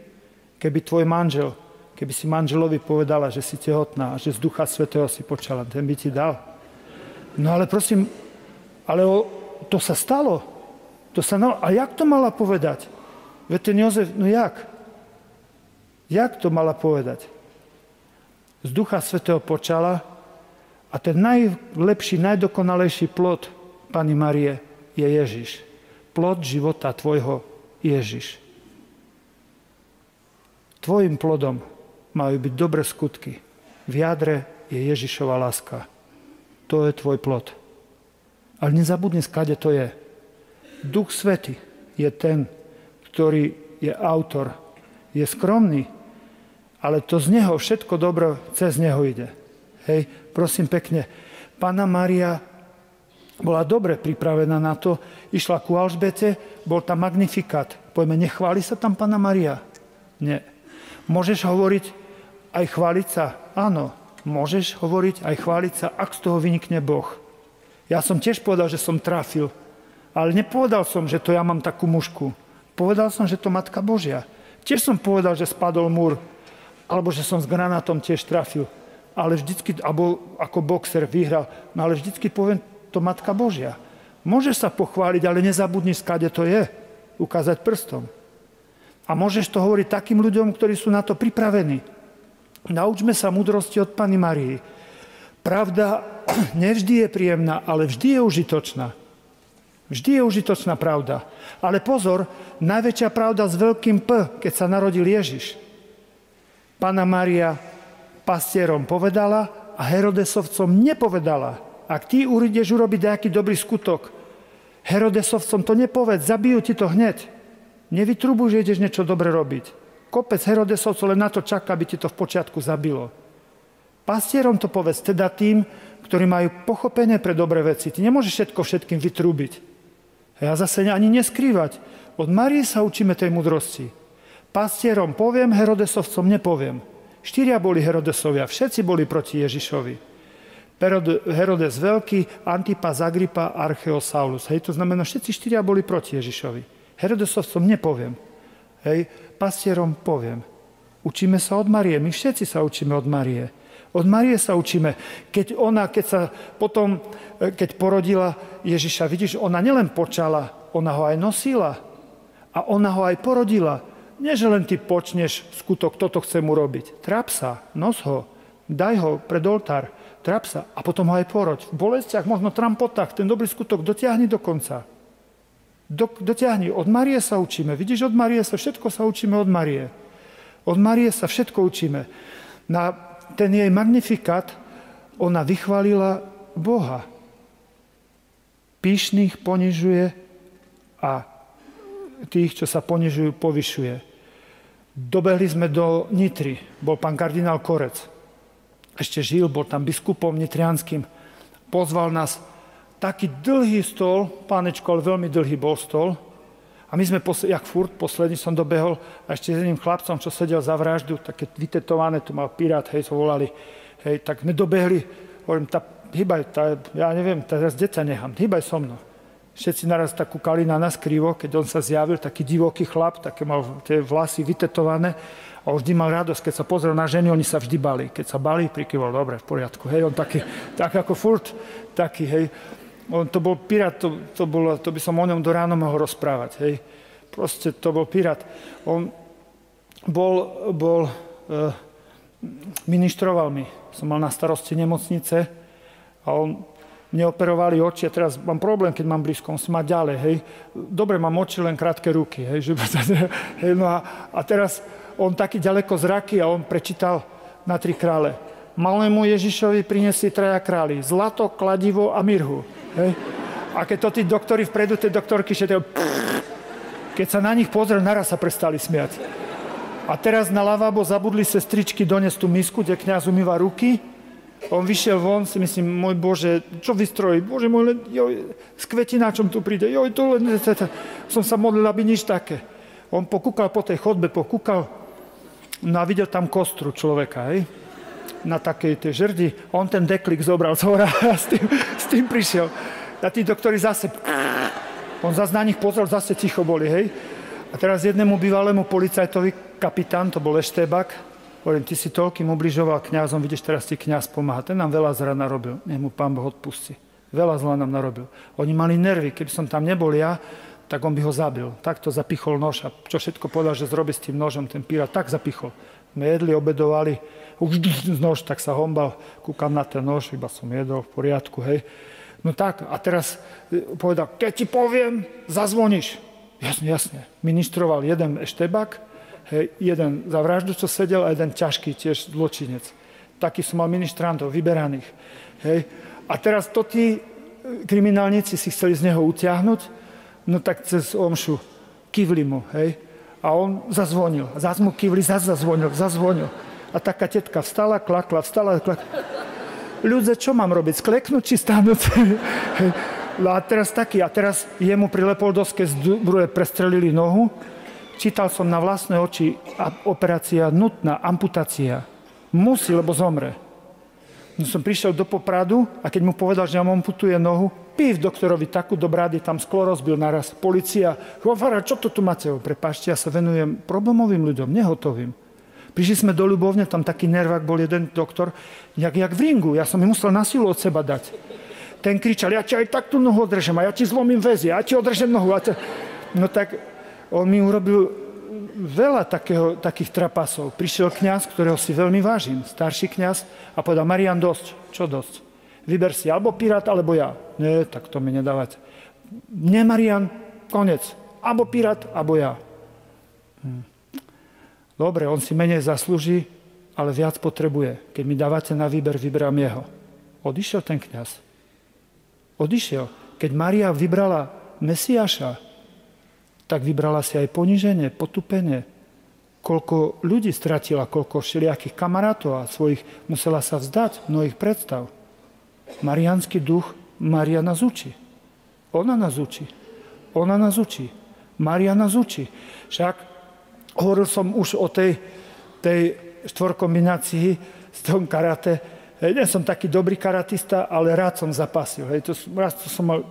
Keby tvoj manžel, keby si manželovi povedala, že si tehotná a že z Ducha Svätého si počala, ten by ti dal. No ale prosím, to sa stalo. A jak to mala povedať? Veď ten Jozef, no jak? Jak to mala povedať? Z Ducha Svätého počala a ten najlepší, najdokonalejší plod Panny Márie je Ježiš. Plod života tvojho Ježiš. Tvojim plodom majú byť dobré skutky. V jadre je Ježišova láska. To je tvoj plod. Ale nezabudni, skade to je. Duch Svätý je ten, ktorý je autor. Je skromný, ale to z neho, všetko dobro cez neho ide. Hej, prosím pekne. Panna Mária bola dobre pripravená na to. Išla ku Alžbete, bol tam magnifikát. Poďme, nechváli sa tam Panna Mária? Nie. Môžeš hovoriť aj chváliť sa? Áno, môžeš hovoriť aj chváliť sa, ak z toho vynikne Boh. Ja som tiež povedal, že som trafil, ale nepovedal som, že to ja mám takú mužku. Povedal som, že to Matka Božia. Tiež som povedal, že spadol múr, alebo že som s granátom tiež trafil. Ale vždycky, alebo ako boxer vyhral, no ale vždycky poviem, to Matka Božia. Môžeš sa pochváliť, ale nezabudni, skade to je. Ukázať prstom. A môžeš to hovoriť takým ľuďom, ktorí sú na to pripravení. Naučme sa múdrosti od Panny Márii. Pravda nevždy je príjemná, ale vždy je užitočná. Vždy je užitočná pravda. Ale pozor, najväčšia pravda s veľkým P, keď sa narodil Ježiš. Panna Mária pastierom povedala a Herodesovcom nepovedala. Ak ty ideš urobiť nejaký dobrý skutok, Herodesovcom to nepovedz, zabijú ti to hneď. Nevytrubuj, že ideš niečo dobre robiť. Kopec Herodesovcov len na to čaká, aby ti to v počiatku zabilo. Pastierom to povedz, teda tým, ktorí majú pochopenie pre dobré veci. Ty nemôžeš všetko všetkým vytrúbiť. A zase ani neskrývať. Od Márie sa učíme tej múdrosti. Pastierom poviem, Herodesovcom nepoviem. 4 boli Herodesovia, všetci boli proti Ježišovi. Herodes Veľký, Antipas, Agrippa, Archeos, Saulus. Hej, to znamená, všetci 4 boli proti Ježišovi. Herodesovcom nepoviem. Hej, pastierom poviem. Učíme sa od Márie, my všetci sa učíme od Márie. Od Márie sa učíme. Keď porodila Ježiša, vidíš, ona nielen počala, ona ho aj nosila. A ona ho aj porodila. Nie, že len ty počneš skutok, toto chcem urobiť. Tráp sa, nos ho, daj ho pred oltár, tráp sa a potom ho aj poroď. V bolestiach, možno trampotách, ten dobrý skutok dotiahni do konca. Dotiahni. Od Márie sa učíme. Vidíš, od Márie sa, všetko sa učíme od Márie. Od Márie sa všetko učíme. Na ten jej magnifikát ona vychválila Boha. Pyšných ponižuje a tých, čo sa ponižujú, povyšuje. Dobehli sme do Nitry. Bol pán kardinál Korec. Ešte žil, bol tam biskupom nitrianským. Pozval nás taký dlhý stôl, pánečko, ale veľmi dlhý bol stôl. A my sme, jak furt, posledný som dobehol a ešte s jedným chlapcom, čo sedel za vraždu, také vytetované, tu mal pirát, hej, to volali. Hej, tak sme dobehli, hovorím, ja neviem, teraz deťa nechám, hýbaj so mnou. Všetci naraz tak kúkali na nás krivo, keď on sa zjavil, taký divoký chlap, také mal tie vlasy vytetované a vždy mal radosť, keď sa pozrel na ženy, oni sa vždy bali. Keď sa bali, prikyvol, dobre, v poriadku, hej, on taký, tak ako furt, taký, hej. On to bol pirát, to by som o ňom do ráno mohol rozprávať, hej. Proste to bol pirát. On ministroval mi. Som mal na starosti nemocnice a mne operovali oči a teraz mám problém, keď mám blízko, on si má ďalej, hej. Dobre, mám oči, len krátke ruky, hej. Hej, no a teraz on taký ďaleko zraky a on prečítal na 3 krále. Malému Ježišovi priniesli 3 králi, zlato, kladivo a mirhu. Hej. A keď to tí doktori vpredu, tie doktorky šetia, keď sa na nich pozrel, naraz sa prestali smiať. A teraz na lavabo zabudli sestričky doniesť tú misku, kde kňaz umýva ruky. On vyšiel von, si myslím, môj Bože, čo vystrojí? Bože môj, s kvetináčom tu príde. Som sa modlil, aby nič také. On pokúkal po tej chodbe, no a videl tam kostru človeka, hej? Na takej tej žrdi. On ten deklik zobral z hora a s tým prišiel. A tí doktori zase... On zase na nich pozrel, zase ticho boli, hej. A teraz jednému bývalému policajtovi, kapitán, to bol Eštebak, hovorím, ty si toľkým ubližoval kňazom, vidíš, teraz ti kňaz pomáha. Ten nám veľa zla narobil, nech mu pán Boh odpustí. Veľa zla nám narobil. Oni mali nervy, keby som tam nebol ja, tak on by ho zabil. Takto zapichol nož a čo všetko povedal, že zrobí s tým nožom ten pirát, tak zapichol. My jedli, obedovali, nož, tak sa hombal, kúkam na ten nož, iba som jedol v poriadku, hej. No tak, a teraz povedal, keď ti poviem, zazvoníš. Jasne. Ministroval jeden Eštebak, hej, jeden za vraždu, čo sedel, a jeden ťažký, tiež zločinec. Taký som mal ministrantov, vyberaných. Hej. A teraz to tí kriminálnici si chceli z neho utiahnuť, no tak cez omšu kývli mu, hej. A on zazvonil. Zas mu kývli, zazvonil. A taká tetka vstala, klakla. Ľudia, čo mám robiť? Skleknúť či stánuť? A teraz jemu pri Leopoldovskej zbruje prestrelili nohu. Čítal som na vlastné oči operácia nutná, amputácia. Musí, lebo zomre. No som prišiel do Popradu a keď mu povedal, že mu amputuje nohu, pív doktorovi takú do brady, tam sklo rozbil naraz. Polícia, čo to tu máte? Prepáčte, ja sa venujem problémovým ľuďom, nehotovým. Prišli sme do Ľubovne, tam taký nervák bol jeden doktor, jak v ringu. Ja som mi musel na silu od seba dať. Ten kričal, ja ti aj tak tú nohu odrežem, a ja ti zlomím väzy, ja ti odrežem nohu. No tak on mi urobil veľa takých trapasov. Prišiel kňaz, ktorého si veľmi vážim, starší kňaz, a povedal, Marián, dosť. Čo dosť? Vyber si, alebo pirát, alebo ja. Nie, tak to mi nedávate. Nie, Marián, konec. Alebo pirát, alebo ja. Dobre, on si menej zaslúži, ale viac potrebuje. Keď mi dávate na výber, vyberám jeho. Odišiel ten kňaz. Odišiel. Keď Mária vybrala Mesiáša, tak vybrala si aj poníženie, potupenie. Koľko ľudí stratila, koľko všelijakých kamarátov a svojich musela sa vzdať, mnohých predstav. Mariánsky duch Mária nás učí. Ona nás učí. Mária nás učí. Však hovoril som už o tej štvorkombinácii s tom karate. Nie som taký dobrý karatista, ale rád som zapasil. Raz to som mal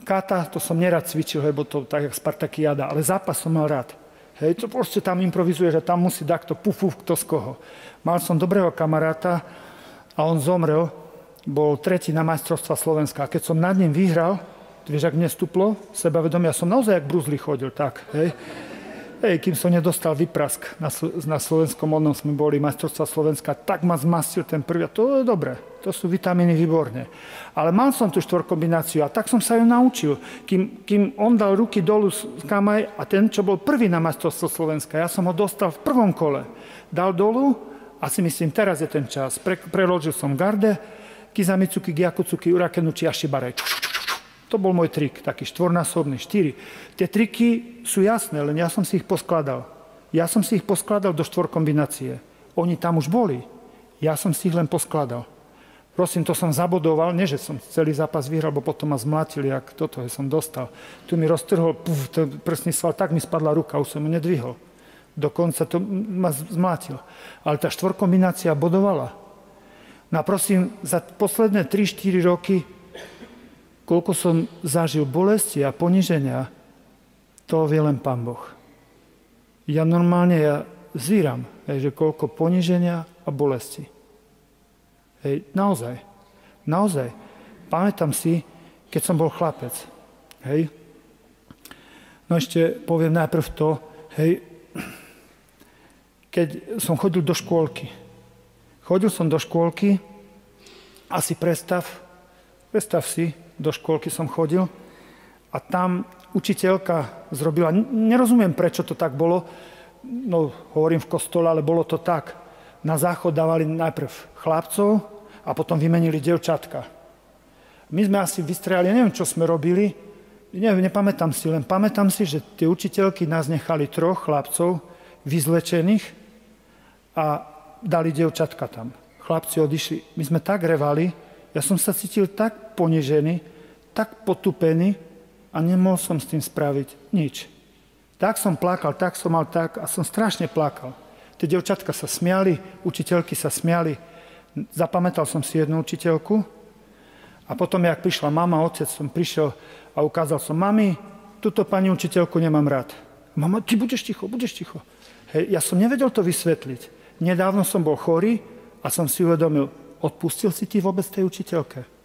kata, to som nerad cvičil, lebo to tak jak Spartakiáda, ale zápas som mal rád. To proste tam improvizuje, že tam musí dať to kto z koho. Mal som dobrého kamaráta a on zomrel, bol 3. na majstrovstva Slovenska. A keď som nad ním vyhral, vieš, ak mne stúplo sebavedomie, ja som naozaj jak Bruce Lee chodil, tak, hej. Kým som nedostal vyprask na slovenskom odnom sme boli majstrovstvá Slovenska, tak ma zmastil ten prvý. A to je dobré, to sú vitamíny výborne. Ale mal som tú štvorkombináciu a tak som sa ju naučil. Kým on dal ruky dolu z kamaj a ten, čo bol prvý na majstrovstvo Slovenska, ja som ho dostal v prvom kole. Dal dolu a si myslím, teraz je ten čas. Preložil som garde, Kizamitsuki, Gyakutsuki, Urakenuchi a Shibare. To bol môj trik, taký štvornásobný, 4. Tie triky sú jasné, len ja som si ich poskladal. Ja som si ich poskladal do štvorkombinácie. Oni tam už boli. Ja som si ich len poskladal. Prosím, to som zabodoval, nie že som celý zápas vyhral, bo potom ma zmlátili, jak toto som dostal. Tu mi roztrhol prsný sval, tak mi spadla ruka, už som ju nedvihol. Dokonca to ma zmlátil. Ale tá štvorkombinácia bodovala. No a prosím, za posledné 3-4 roky koľko som zažil bolesti a poniženia, to vie len Pán Boh. Ja zvíram, že koľko poniženia a bolesti. Naozaj. Pamätám si, keď som bol chlapec. No ešte poviem najprv to, keď som chodil do škôlky. Asi predstav si, do škôlky som chodil a tam učiteľka zrobila, nerozumiem, prečo to tak bolo, no hovorím v kostole, ale bolo to tak. Na záchod dávali najprv chlapcov a potom vymenili dievčatka. My sme asi vystrelali, neviem, čo sme robili, nepamätám si, len pamätám si, že tie učiteľky nás nechali 3 chlapcov vyzlečených a dali dievčatka tam. Chlapci odišli, my sme tak revali, ja som sa cítil tak ponižený, tak potupený a nemohol som s tým spraviť nič. Tak som plakal, tak som mal tak a som strašne plakal. Tie dievčatka sa smiali, učiteľky sa smiali. Zapamätal som si jednu učiteľku a potom, jak prišla mama, otec, som prišiel a ukázal som, mami, túto pani učiteľku nemám rád. Mama, ty budeš ticho. Ja som nevedel to vysvetliť. Nedávno som bol chorý a som si uvedomil, odpustil si ty vôbec tej učiteľke?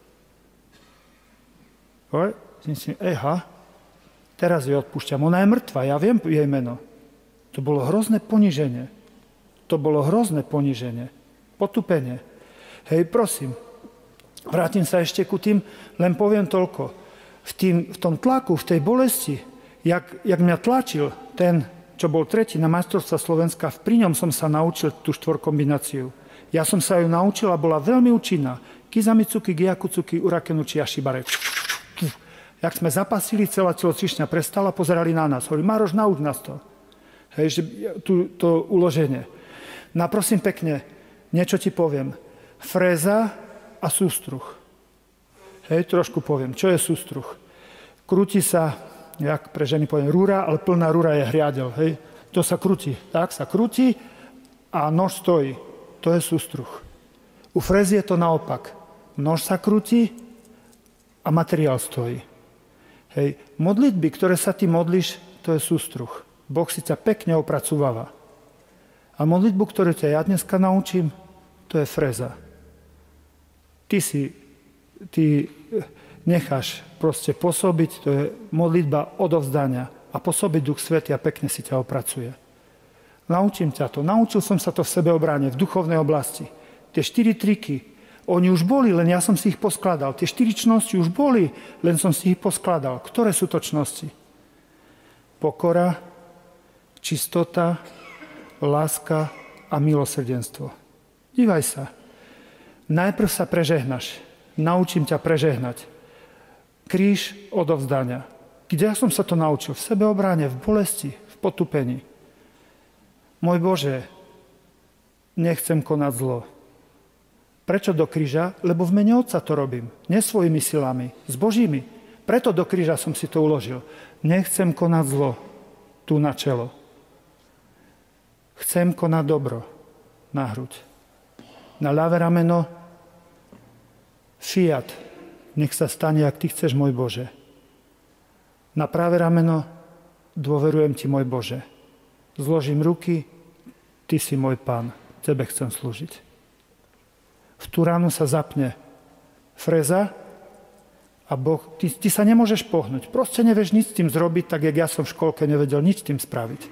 Teraz ju odpúšťam. Ona je mŕtva, ja viem jej meno. To bolo hrozné poníženie. Potupenie. Prosím, vrátim sa ešte ku tým, len poviem toľko. V tom tlaku, v tej bolesti, jak mňa tlačil ten, čo bol tretí na majstrovstvá Slovenska, pri ňom som sa naučil tú štvorkombináciu. Ja som sa ju naučil a bola veľmi účinná. Kizamitsuki, Gyakutsuki, Urakenuchi a Shibare. Jak sme zapasili, celá telocvičňa prestala, pozerali na nás. Hovorí, Maroš, nauč nás to. To uloženie. No prosím pekne, niečo ti poviem. Fréza a sústruh. Trošku poviem. Čo je sústruh? Krúti sa, jak pre ženy poviem, rúra, ale plná rúra je hriadel. To sa krúti. Tak sa krúti a nož stojí. To je sústruh. U frézy je to naopak. Nož sa krúti a materiál stojí. Modlitby, ktoré sa ty modlíš, to je sústruh. Boh si ťa pekne opracúvala. A modlitbu, ktorú ťa ja dneska naučím, to je fréza. Ty necháš proste pôsobiť, to je modlitba odovzdania a pôsobiť Duch Svätý a pekne si ťa opracuje. Naučím ťa to. Naučil som sa to v sebeobrane, v duchovnej oblasti. Tie 4 triky, oni už boli, len ja som si ich poskladal. Tie 4 čnosti už boli, len som si ich poskladal. Ktoré sú to čnosti? Pokora, čistota, láska a milosrdenstvo. Dívaj sa. Najprv sa prežehnaš. Naučím ťa prežehnať. Kríž odovzdania. Kde ja som sa to naučil? V sebeobrane, v bolesti, v potupení. Môj Bože, nechcem konať zlo. Prečo do kríža? Lebo v mene Otca to robím. Nie svojimi silami, s Božími. Preto do kríža som si to uložil. Nechcem konať zlo tu na čelo. Chcem konať dobro na hruď. Na ľavé rameno fiat. Nech sa stane, ak ty chceš, môj Bože. Na pravé rameno dôverujem ti, môj Bože. Zložím ruky, ty si môj Pán, tebe chcem slúžiť. V tú ránu sa zapne freza a Boh, ty sa nemôžeš pohnúť. Proste nevieš nič s tým zrobiť, tak jak ja som v školke nevedel nič s tým spraviť.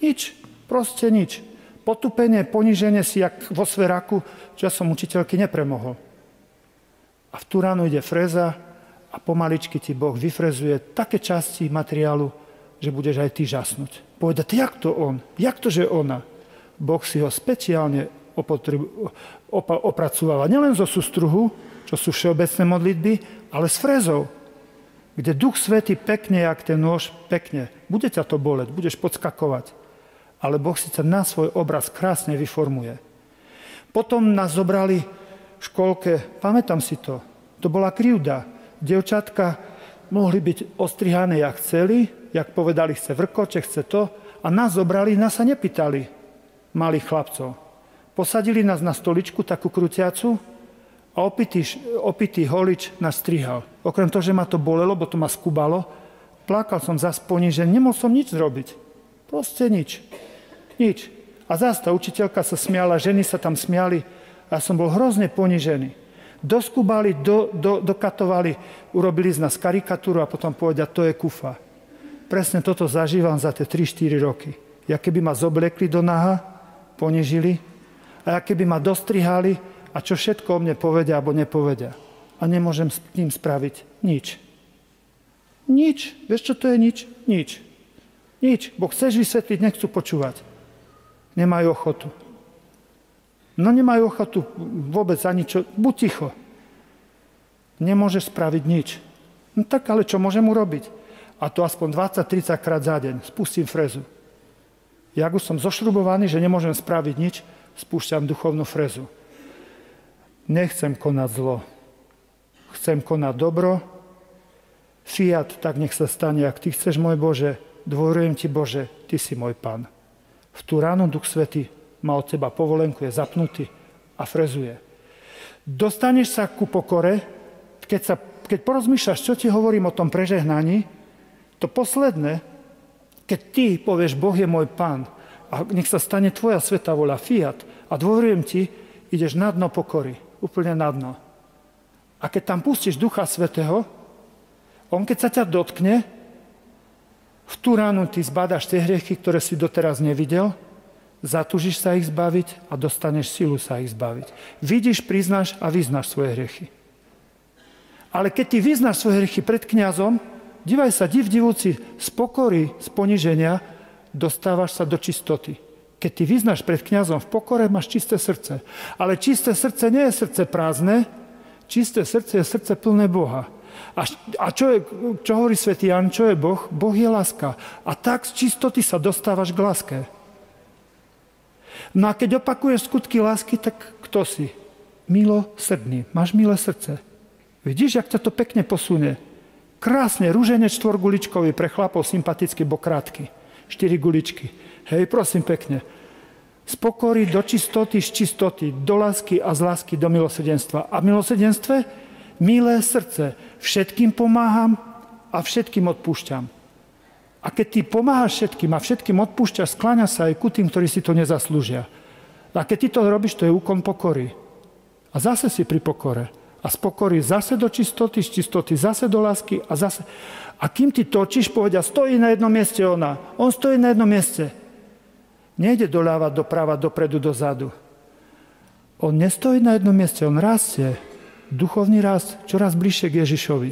Nič, proste nič. Potupenie, poníženie si, jak vo sveraku, čo ja som učiteľky nepremohol. A v tú ránu ide freza a pomaličky ti Boh vyfrezuje také časti materiálu, že budeš aj ty žasnúť. Povedať, jak to on? Jak to, že ona? Boh si ho speciálne opracováva. Nielen zo sústruhu, čo sú všeobecné modlitby, ale s frezou, kde Duch Svätý pekne, jak ten nôž, pekne. Bude ťa to boleť, budeš podskakovať. Ale Boh si na svoj obraz krásne vyformuje. Potom nás zobrali v školke, pamätám si to, to bola krivda. Dievčatka mohli byť ostrihané, jak chceli, jak povedali, chce vrkoče, chce to, a nás zobrali, nás sa nepýtali, malých chlapcov. Posadili nás na stoličku, takú krutiacu, a opitý holič nás strihal. Okrem toho, že ma to bolelo, bo to ma skúbalo, plakal som zas ponížený, nemohol som nič zrobiť. Proste nič. Nič. A zás tá učiteľka sa smiala, ženy sa tam smiali a ja som bol hrozne ponížený. Doskúbali, dokatovali, urobili z nás karikatúru a potom povedia, to je kufa. Presne toto zažívam za tie 3-4 roky. Ja keby ma zoblekli do naha, ponížili, a ja keby ma dostrihali, a čo všetko o mne povedia alebo nepovedia. A nemôžem s tým spraviť nič. Nič. Vieš, čo to je nič? Nič. Nič. Bo chceš vysvetliť, nechcú počúvať. Nemajú ochotu. No nemajú ochotu vôbec ani čo. Buď ticho. Nemôžeš spraviť nič. No tak, ale čo môžem urobiť? A to aspoň 20-30 krát za deň. Spustím frezu. Jak už som zošrubovaný, že nemôžem spraviť nič, spúšťam duchovnú frezu. Nechcem konať zlo. Chcem konať dobro. Fiat, tak nech sa stane, ak ty chceš, môj Bože. Dôverujem ti, Bože, ty si môj Pán. V tú ránu Duch Svätý má od teba povolenku, je zapnutý a frezuje. Dostaneš sa ku pokore, keď porozmýšľaš, čo ti hovorím o tom prežehnaní, to posledné, keď ty povieš, Boh je môj Pán a nech sa stane tvoja svätá voľa, fiat, a dôverujem ti, ideš na dno pokory. Úplne na dno. A keď tam pustíš Ducha Svätého, on keď sa ťa dotkne, v tú ránu ty zbadaš tie hriechy, ktoré si doteraz nevidel, zatúžiš sa ich zbaviť a dostaneš silu sa ich zbaviť. Vidíš, priznáš a vyznáš svoje hriechy. Ale keď ty vyznáš svoje hriechy pred kňazom, divaj sa, divúci, z pokory, z poníženia, dostávaš sa do čistoty. Keď ty vyznáš pred kňazom v pokore, máš čisté srdce. Ale čisté srdce nie je srdce prázdne, čisté srdce je srdce plné Boha. A čo hovorí svätý Ján, čo je Boh? Boh je láska. A tak z čistoty sa dostávaš k láske. No a keď opakuješ skutky lásky, tak kto si? Milosrdný. Máš milé srdce. Vidíš, jak ťa to pekne posunie. Krásne, ruženec 4-guličkový, pre chlapov sympatický, bo krátky. 4 guličky. Hej, prosím pekne. Z pokory do čistoty, z čistoty, do lásky a z lásky do milosrdenstva. A v milosrdenstve milé srdce. Všetkým pomáham a všetkým odpúšťam. A keď ty pomáhaš všetkým a všetkým odpúšťaš, skláňa sa aj ku tým, ktorí si to nezaslúžia. A keď ty to robíš, to je úkon pokory. A zase si pri pokore. A z pokory zase do čistoty, z čistoty zase do lásky a zase. A kým ty točíš, povedia, stojí na jednom mieste ona. On stojí na jednom mieste. Nejde doľava, doprava, dopredu, dozadu. On nestojí na jednom mieste, on rastie. Duchovný rast čoraz bližšie k Ježišovi.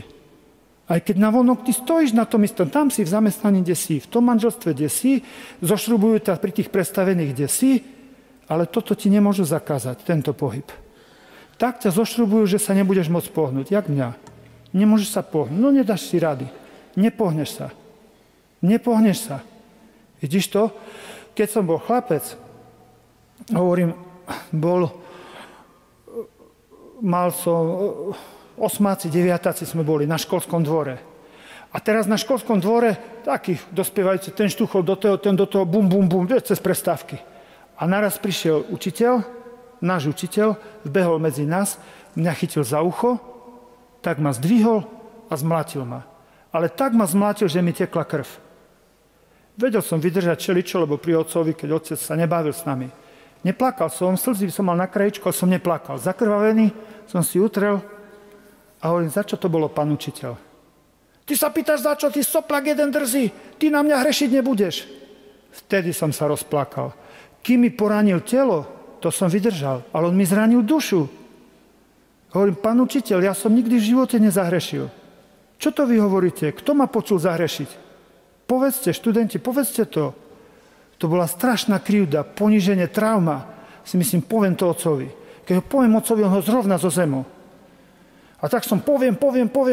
Aj keď navonok ty stojíš na tom istom, tam si v zamestnaní, kde si, v tom manželstve, kde si, zošrubujú ťa pri tých predstavených, kde si, ale toto ti nemôžu zakázať, tento pohyb. Tak ťa zošrubujú, že sa nebudeš môcť pohnúť, jak mňa. Nemôžeš sa pohnúť, no nedáš si rady. Nepohneš sa. Nepohneš sa. Vidíš to? Keď som bol chlapec, hovorím, mal som, 8., 9. sme boli na školskom dvore. A teraz na školskom dvore, taký dospievajúci, ten štuchol do toho, ten do toho, bum, bum, bum, cez prestávky. A naraz prišiel učiteľ, náš učiteľ, vbehol medzi nás, mňa chytil za ucho, tak ma zdvihol a zmlátil ma. Ale tak ma zmlátil, že mi tekla krv. Vedel som vydržať čeličo, lebo pri otcovi, keď otec sa nebavil s nami. Neplakal som, slzy som mal na krajičku, ale som neplakal. Zakrvavený som si utrel a hovorím, za čo to bolo, pán učiteľ? Ty sa pýtaš, za čo? Ty soplak jeden drzý. Ty na mňa hrešiť nebudeš. Vtedy som sa rozplakal. Kým mi poranil telo, to som vydržal, ale on mi zranil dušu. Hovorím, pán učiteľ, ja som nikdy v živote nezahrešil. Čo to vy hovoríte? Kto ma počul zahrešiť? Povedzte, študenti, povedzte to. To bola strašná krivda, poníženie, trauma. Si myslím, poviem to otcovi. Keď ho poviem otcovi, on ho zrovna zo zemu. A tak som poviem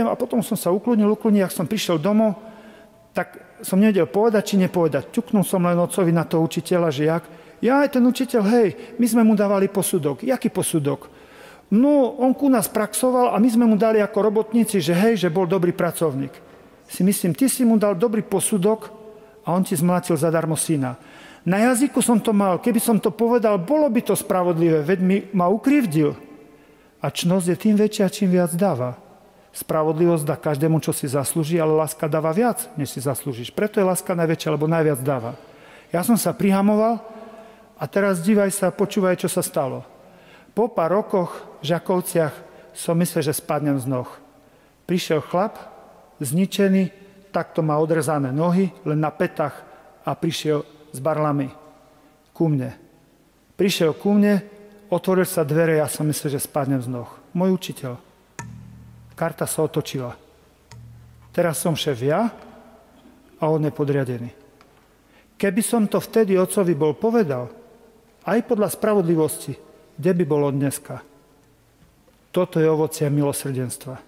a potom som sa ukludnil, ak som prišiel domov, tak som nevedel povedať, či nepovedať. Ťuknul som len otcovi na toho učiteľa, že jak. Ja aj ten učiteľ, hej, my sme mu dávali posudok. Jaký posudok? No, on ku nás praxoval a my sme mu dali ako robotníci, že hej, že bol dobrý pracovník. Si myslím, ty si mu dal dobrý posudok a on ti zmlátil zadarmo syna. Na jazyku som to mal, keby som to povedal, bolo by to spravodlivé, veď ma ukrivdil. A čnosť je tým väčšia, čím viac dáva. Spravodlivosť dá každému, čo si zaslúži, ale láska dáva viac, než si zaslúžiš. Preto je láska najväčšia, lebo najviac dáva. Ja som sa prihamoval a teraz dívaj sa, počúvaj, čo sa stalo. Po pár rokoch v Žakovciach som myslel, že spadnem z noh. Prišiel chlap, zničený, takto má odrezané nohy, len na petách a prišiel s barlami ku mne. Prišiel ku mne, otvoril sa dvere, ja som myslel, že spadnem z noh. Môj učiteľ. Karta sa otočila. Teraz som šéf ja a on je podriadený. Keby som to vtedy otcovi bol povedal, aj podľa spravodlivosti, kde by bolo dneska? Toto je ovocie milosrdenstva.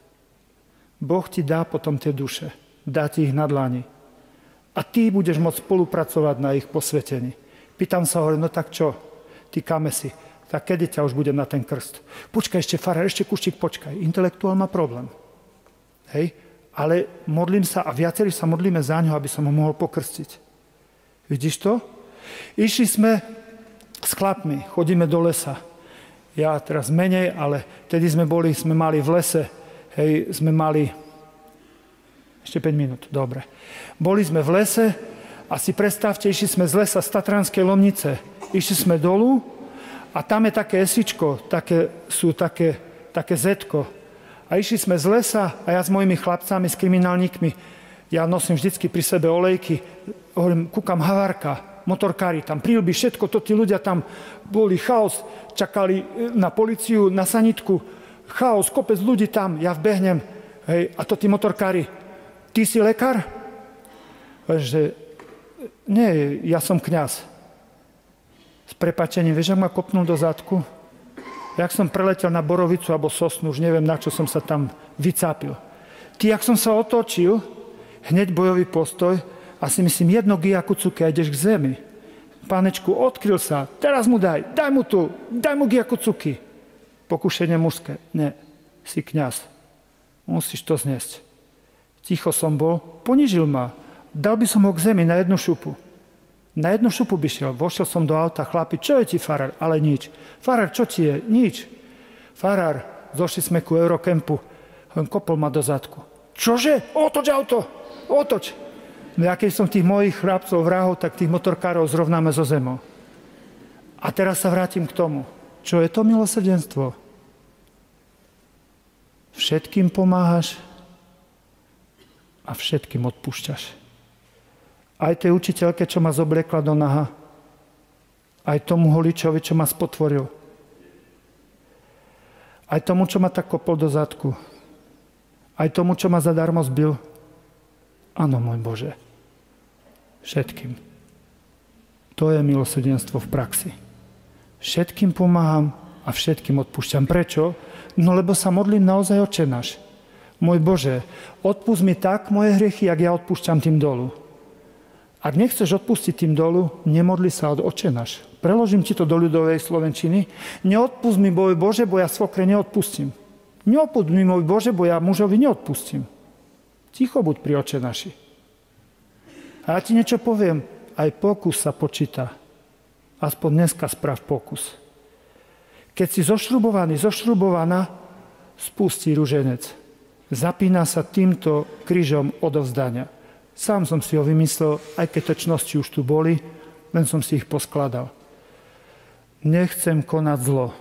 Boh ti dá potom tie duše. Dá ti ich na dlani. A ty budeš môcť spolupracovať na ich posvetení. Pýtam sa, hovorím, no tak čo? Týkame si. Tak kedy ťa už budem na ten krst? Počkaj ešte, farár, ešte kuštík, počkaj. Intelektuál má problém. Hej? Ale modlím sa a viacerí sa modlíme za ňo, aby som ho mohol pokrstiť. Vidíš to? Išli sme s chlapmi, chodíme do lesa. Ja teraz menej, ale tedy sme mali v lese, hej, sme mali ešte 5 minút, dobre. Boli sme v lese a si predstavte, išli sme z lesa z Tatranskej Lomnice. Išli sme dolu a tam je také esičko, také zetko. A išli sme z lesa a ja s mojimi chlapcami, s kriminálnikmi, ja nosím vždycky pri sebe olejky, hovorím, kúkam Havárka, motorkári tam prilby, všetko to, tí ľudia tam boli, chaos, čakali na políciu, na sanitku, chaos, kopec ľudí tam, ja vbehnem, hej, a to tí motorkári, ty si lekár? Že, nie, ja som kňaz. S prepáčením, vieš, ak ma kopnul do zadku? Jak som preletel na borovicu alebo sosnu, už neviem, na čo som sa tam vycápil. Ty, jak som sa otočil, hneď bojový postoj a si myslím, jedno giakucuke a ideš k zemi. Pánečku, odkryl sa, teraz mu daj mu giakucuky. Pokušenie mužské. Nie, si kňaz. Musíš to zniesť. Ticho som bol, ponížil ma. Dal by som ho k zemi na jednu šupu. Na jednu šupu by šiel. Vošiel som do auta, chlapi, čo je ti, farár? Ale nič. Farár, čo ti je? Nič. Farár, zošli sme ku Eurocampu. On kopol ma do zadku. Čože? Otoč auto! Otoč! No ja keď som tých mojich chlapcov, vrahov, tak tých motorkárov zrovnáme zo zemou. A teraz sa vrátim k tomu. Čo je to milosrdenstvo? Všetkým pomáhaš a všetkým odpúšťaš. Aj tej učiteľke, čo ma zobliekla do naha. Aj tomu holičovi, čo ma spotvoril. Aj tomu, čo ma tak kopol do zadku. Aj tomu, čo ma zadarmo zbil. Áno, môj Bože. Všetkým. To je milosrdenstvo v praxi. Všetkým pomáham a všetkým odpúšťam. Prečo? No lebo sa modlím naozaj Otče náš. Môj Bože, odpusť mi tak moje hriechy, jak ja odpúšťam tým dolu. Ak nechceš odpustiť tým dolu, nemodli sa od Otče náš. Preložím ti to do ľudovej slovenčiny. Neodpusť mi, môj Bože, bo ja svokre neodpustím. Neodpusť mi, môj Bože, bo ja mužovi neodpustím. Ticho buď pri Otče naši. A ja ti niečo poviem. Aj pokus sa počíta. Aspoň dneska sprav pokus. Keď si zošrubovaná, spustí ruženec. Zapína sa týmto krížom odovzdania. Sám som si ho vymyslel, aj keď točnosti už tu boli, len som si ich poskladal. Nechcem konať zlo.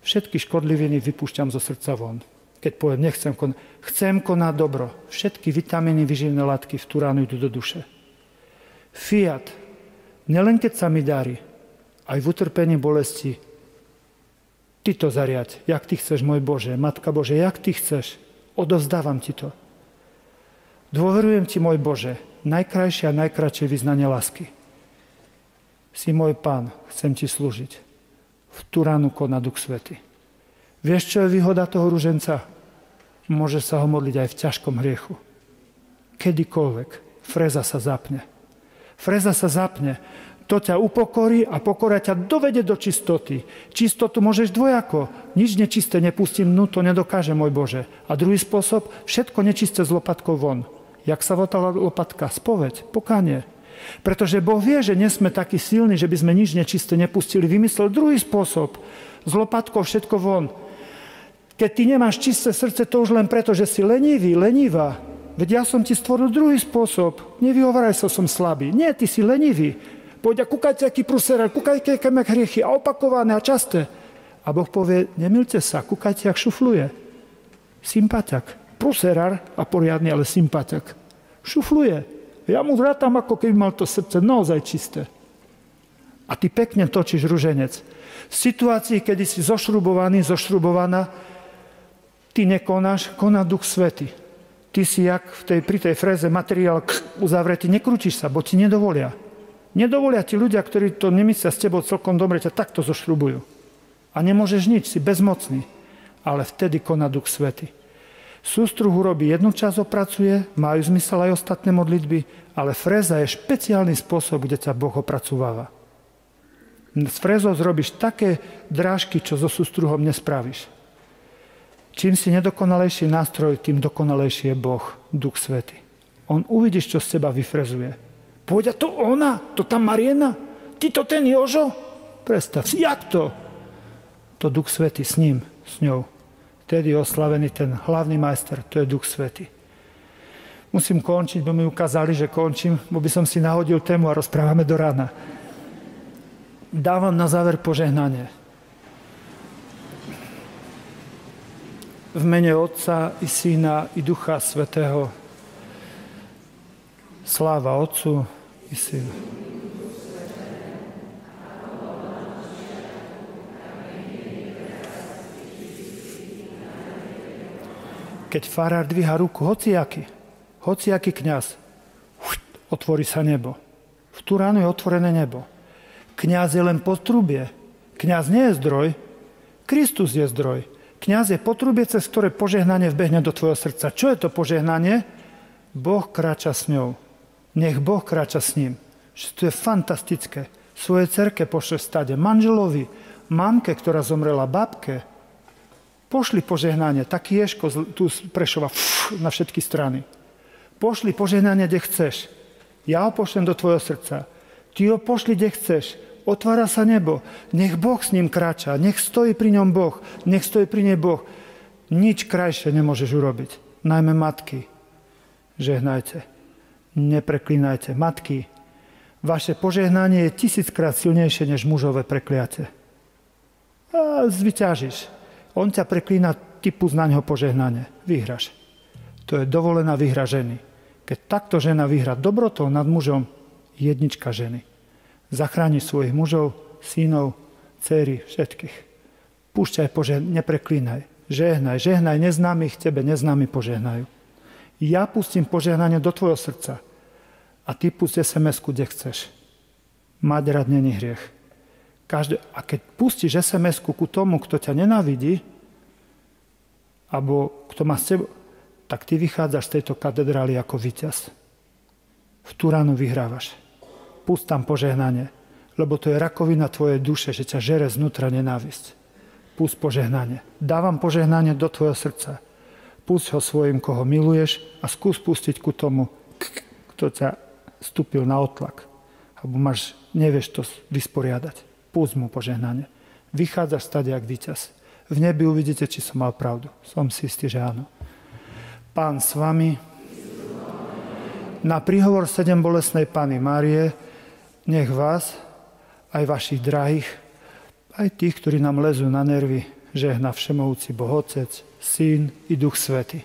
Všetky škodliviny vypúšťam zo srdca von. Keď poviem, chcem konať dobro. Všetky vitamíny, výživné látky vtúránu idú do duše. Fiat, Nelen keď sa mi darí, aj v utrpení bolesti. Ty to zariaď, jak ty chceš, môj Bože, Matka Bože, jak ty chceš. Odovzdávam ti to. Dôverujem ti, môj Bože, najkrajšie a najkratšie vyznanie lásky. Si môj Pán, chcem ti slúžiť. V tú ránu koná Duch Svätý. Vieš, čo je výhoda toho ruženca? Môžeš sa ho modliť aj v ťažkom hriechu. Kedykoľvek. Fréza sa zapne. Fréza sa zapne. To ťa upokorí a pokora ťa dovede do čistoty. Čistotu môžeš dvojako. Nič nečisté nepustím, to nedokáže, môj Bože. A druhý spôsob, všetko nečisté z lopatkou von. Jak sa votala lopatka? Spoveď, pokánie. Pretože Boh vie, že nie sme takí silní, že by sme nič nečisté nepustili. Vymyslel druhý spôsob. S lopatkou všetko von. Keď ty nemáš čisté srdce, to už len preto, že si lenivý, lenivá. Veď ja som ti stvoril druhý spôsob. Nevyhovaraj sa, som slabý. Nie, ty si lenivý. Poď a kúkajte, aký prúserár, kúkajte, aké má hriechy a opakované a časté. A Boh povie, nemilte sa, kúkajte, jak šufluje. Sympatiak. Prúserár a poriadny, ale sympatiak. Šufluje. Ja mu vrátam, ako keby mal to srdce naozaj čisté. A ty pekne točíš ruženec. V situácii, kedy si zošrubovaný, zošrubovaná, ty nekonáš, koná Duch Svätý. Ty si jak pri tej fréze materiál uzavretý, nekrútiš sa, bo ti nedovolia. Nedovolia ti ľudia, ktorí to nemyslia s tebou celkom dobre, ťa takto zošrubujú. A nemôžeš nič, si bezmocný. Ale vtedy koná Duch Svätý. Sústruh urobí jednu časť, opracuje, majú zmysel aj ostatné modlitby, ale fréza je špeciálny spôsob, kde ťa Boh opracováva. S frézou zrobíš také drážky, čo so sústruhom nespravíš. Čím si nedokonalejší nástroj, tým dokonalejší je Boh, Duch Svätý. On uvidíš, čo z teba vyfrezuje. Pôjde to ona? To tam Mariena? Ty to ten Jožo? Predstav si, jak to? To Duch Svätý s ním, s ňou. Vtedy je oslavený ten hlavný majster, to je Duch Svätý. Musím končiť, bo mi ukázali, že končím, bo by som si nahodil tému a rozprávame do rána. Dávam na záver požehnanie. V mene Otca i Syna i Ducha Svätého. Sláva Otcu i Synu. Keď farár dvíha ruku, hociaký kňaz, otvorí sa nebo. V tú ránu je otvorené nebo. Kňaz je len potrubie. Kňaz nie je zdroj, Kristus je zdroj. Kňaz je potrubie, cez ktoré požehnanie vbehne do tvojho srdca. Čo je to požehnanie? Boh kráča s ňou. Nech Boh kráča s ním. To je fantastické. Svoje cerke pošle v stade. Manželovi, mamke, ktorá zomrela, babke. Pošli požehnanie. Taký Ješko tu z Prešova na všetky strany. Pošli požehnanie, kde chceš. Ja ho pošlem do tvojho srdca. Ty ho pošli, kde chceš. Otvára sa nebo. Nech Boh s ním kráča. Nech stojí pri ňom Boh. Nech stojí pri nej Boh. Nič krajšie nemôžeš urobiť. Najmä matky. Žehnajte. Nepreklínajte. Matky, vaše požehnanie je 1000-krát silnejšie než mužové prekliate. A zvyťažíš. On ťa preklína, ty púsť na ňo požehnanie. Vyhraš. To je dovolená výhra ženy. Keď takto žena vyhrá dobrotou nad mužom, jednička ženy. Zachráni svojich mužov, synov, dcéry, všetkých. Púšťaj nepreklínaj. Žehnaj neznámych, tebe neznámi požehnajú. Ja pustím požehnanie do tvojho srdca a ty pustí SMS-ku, kde chceš. Mať rád není hriech. A keď pustíš SMS-ku ku tomu, kto ťa nenávidí, alebo kto má s tebou, tak ty vychádzaš z tejto katedrály ako víťaz. V tú ránu vyhrávaš. Pust tam požehnanie, lebo to je rakovina tvojej duše, že ťa žere znútra nenávisť. Pust požehnanie. Dávam požehnanie do tvojho srdca. Pusť ho svojim, koho miluješ a skús pustiť ku tomu, kto ťa vstúpil na otlak. Alebo nevieš to vysporiadať. Pusť mu požehnanie. Vychádzaš stade jak víťaz. V nebi uvidíte, či som mal pravdu. Som si istý, že áno. Pán s vami. Na príhovor 7 bolestnej Panny Márie nech vás, aj vašich drahých, aj tých, ktorí nám lezú na nervy, žehná všemohúci Boh Otec, Syn i Duch Svätý.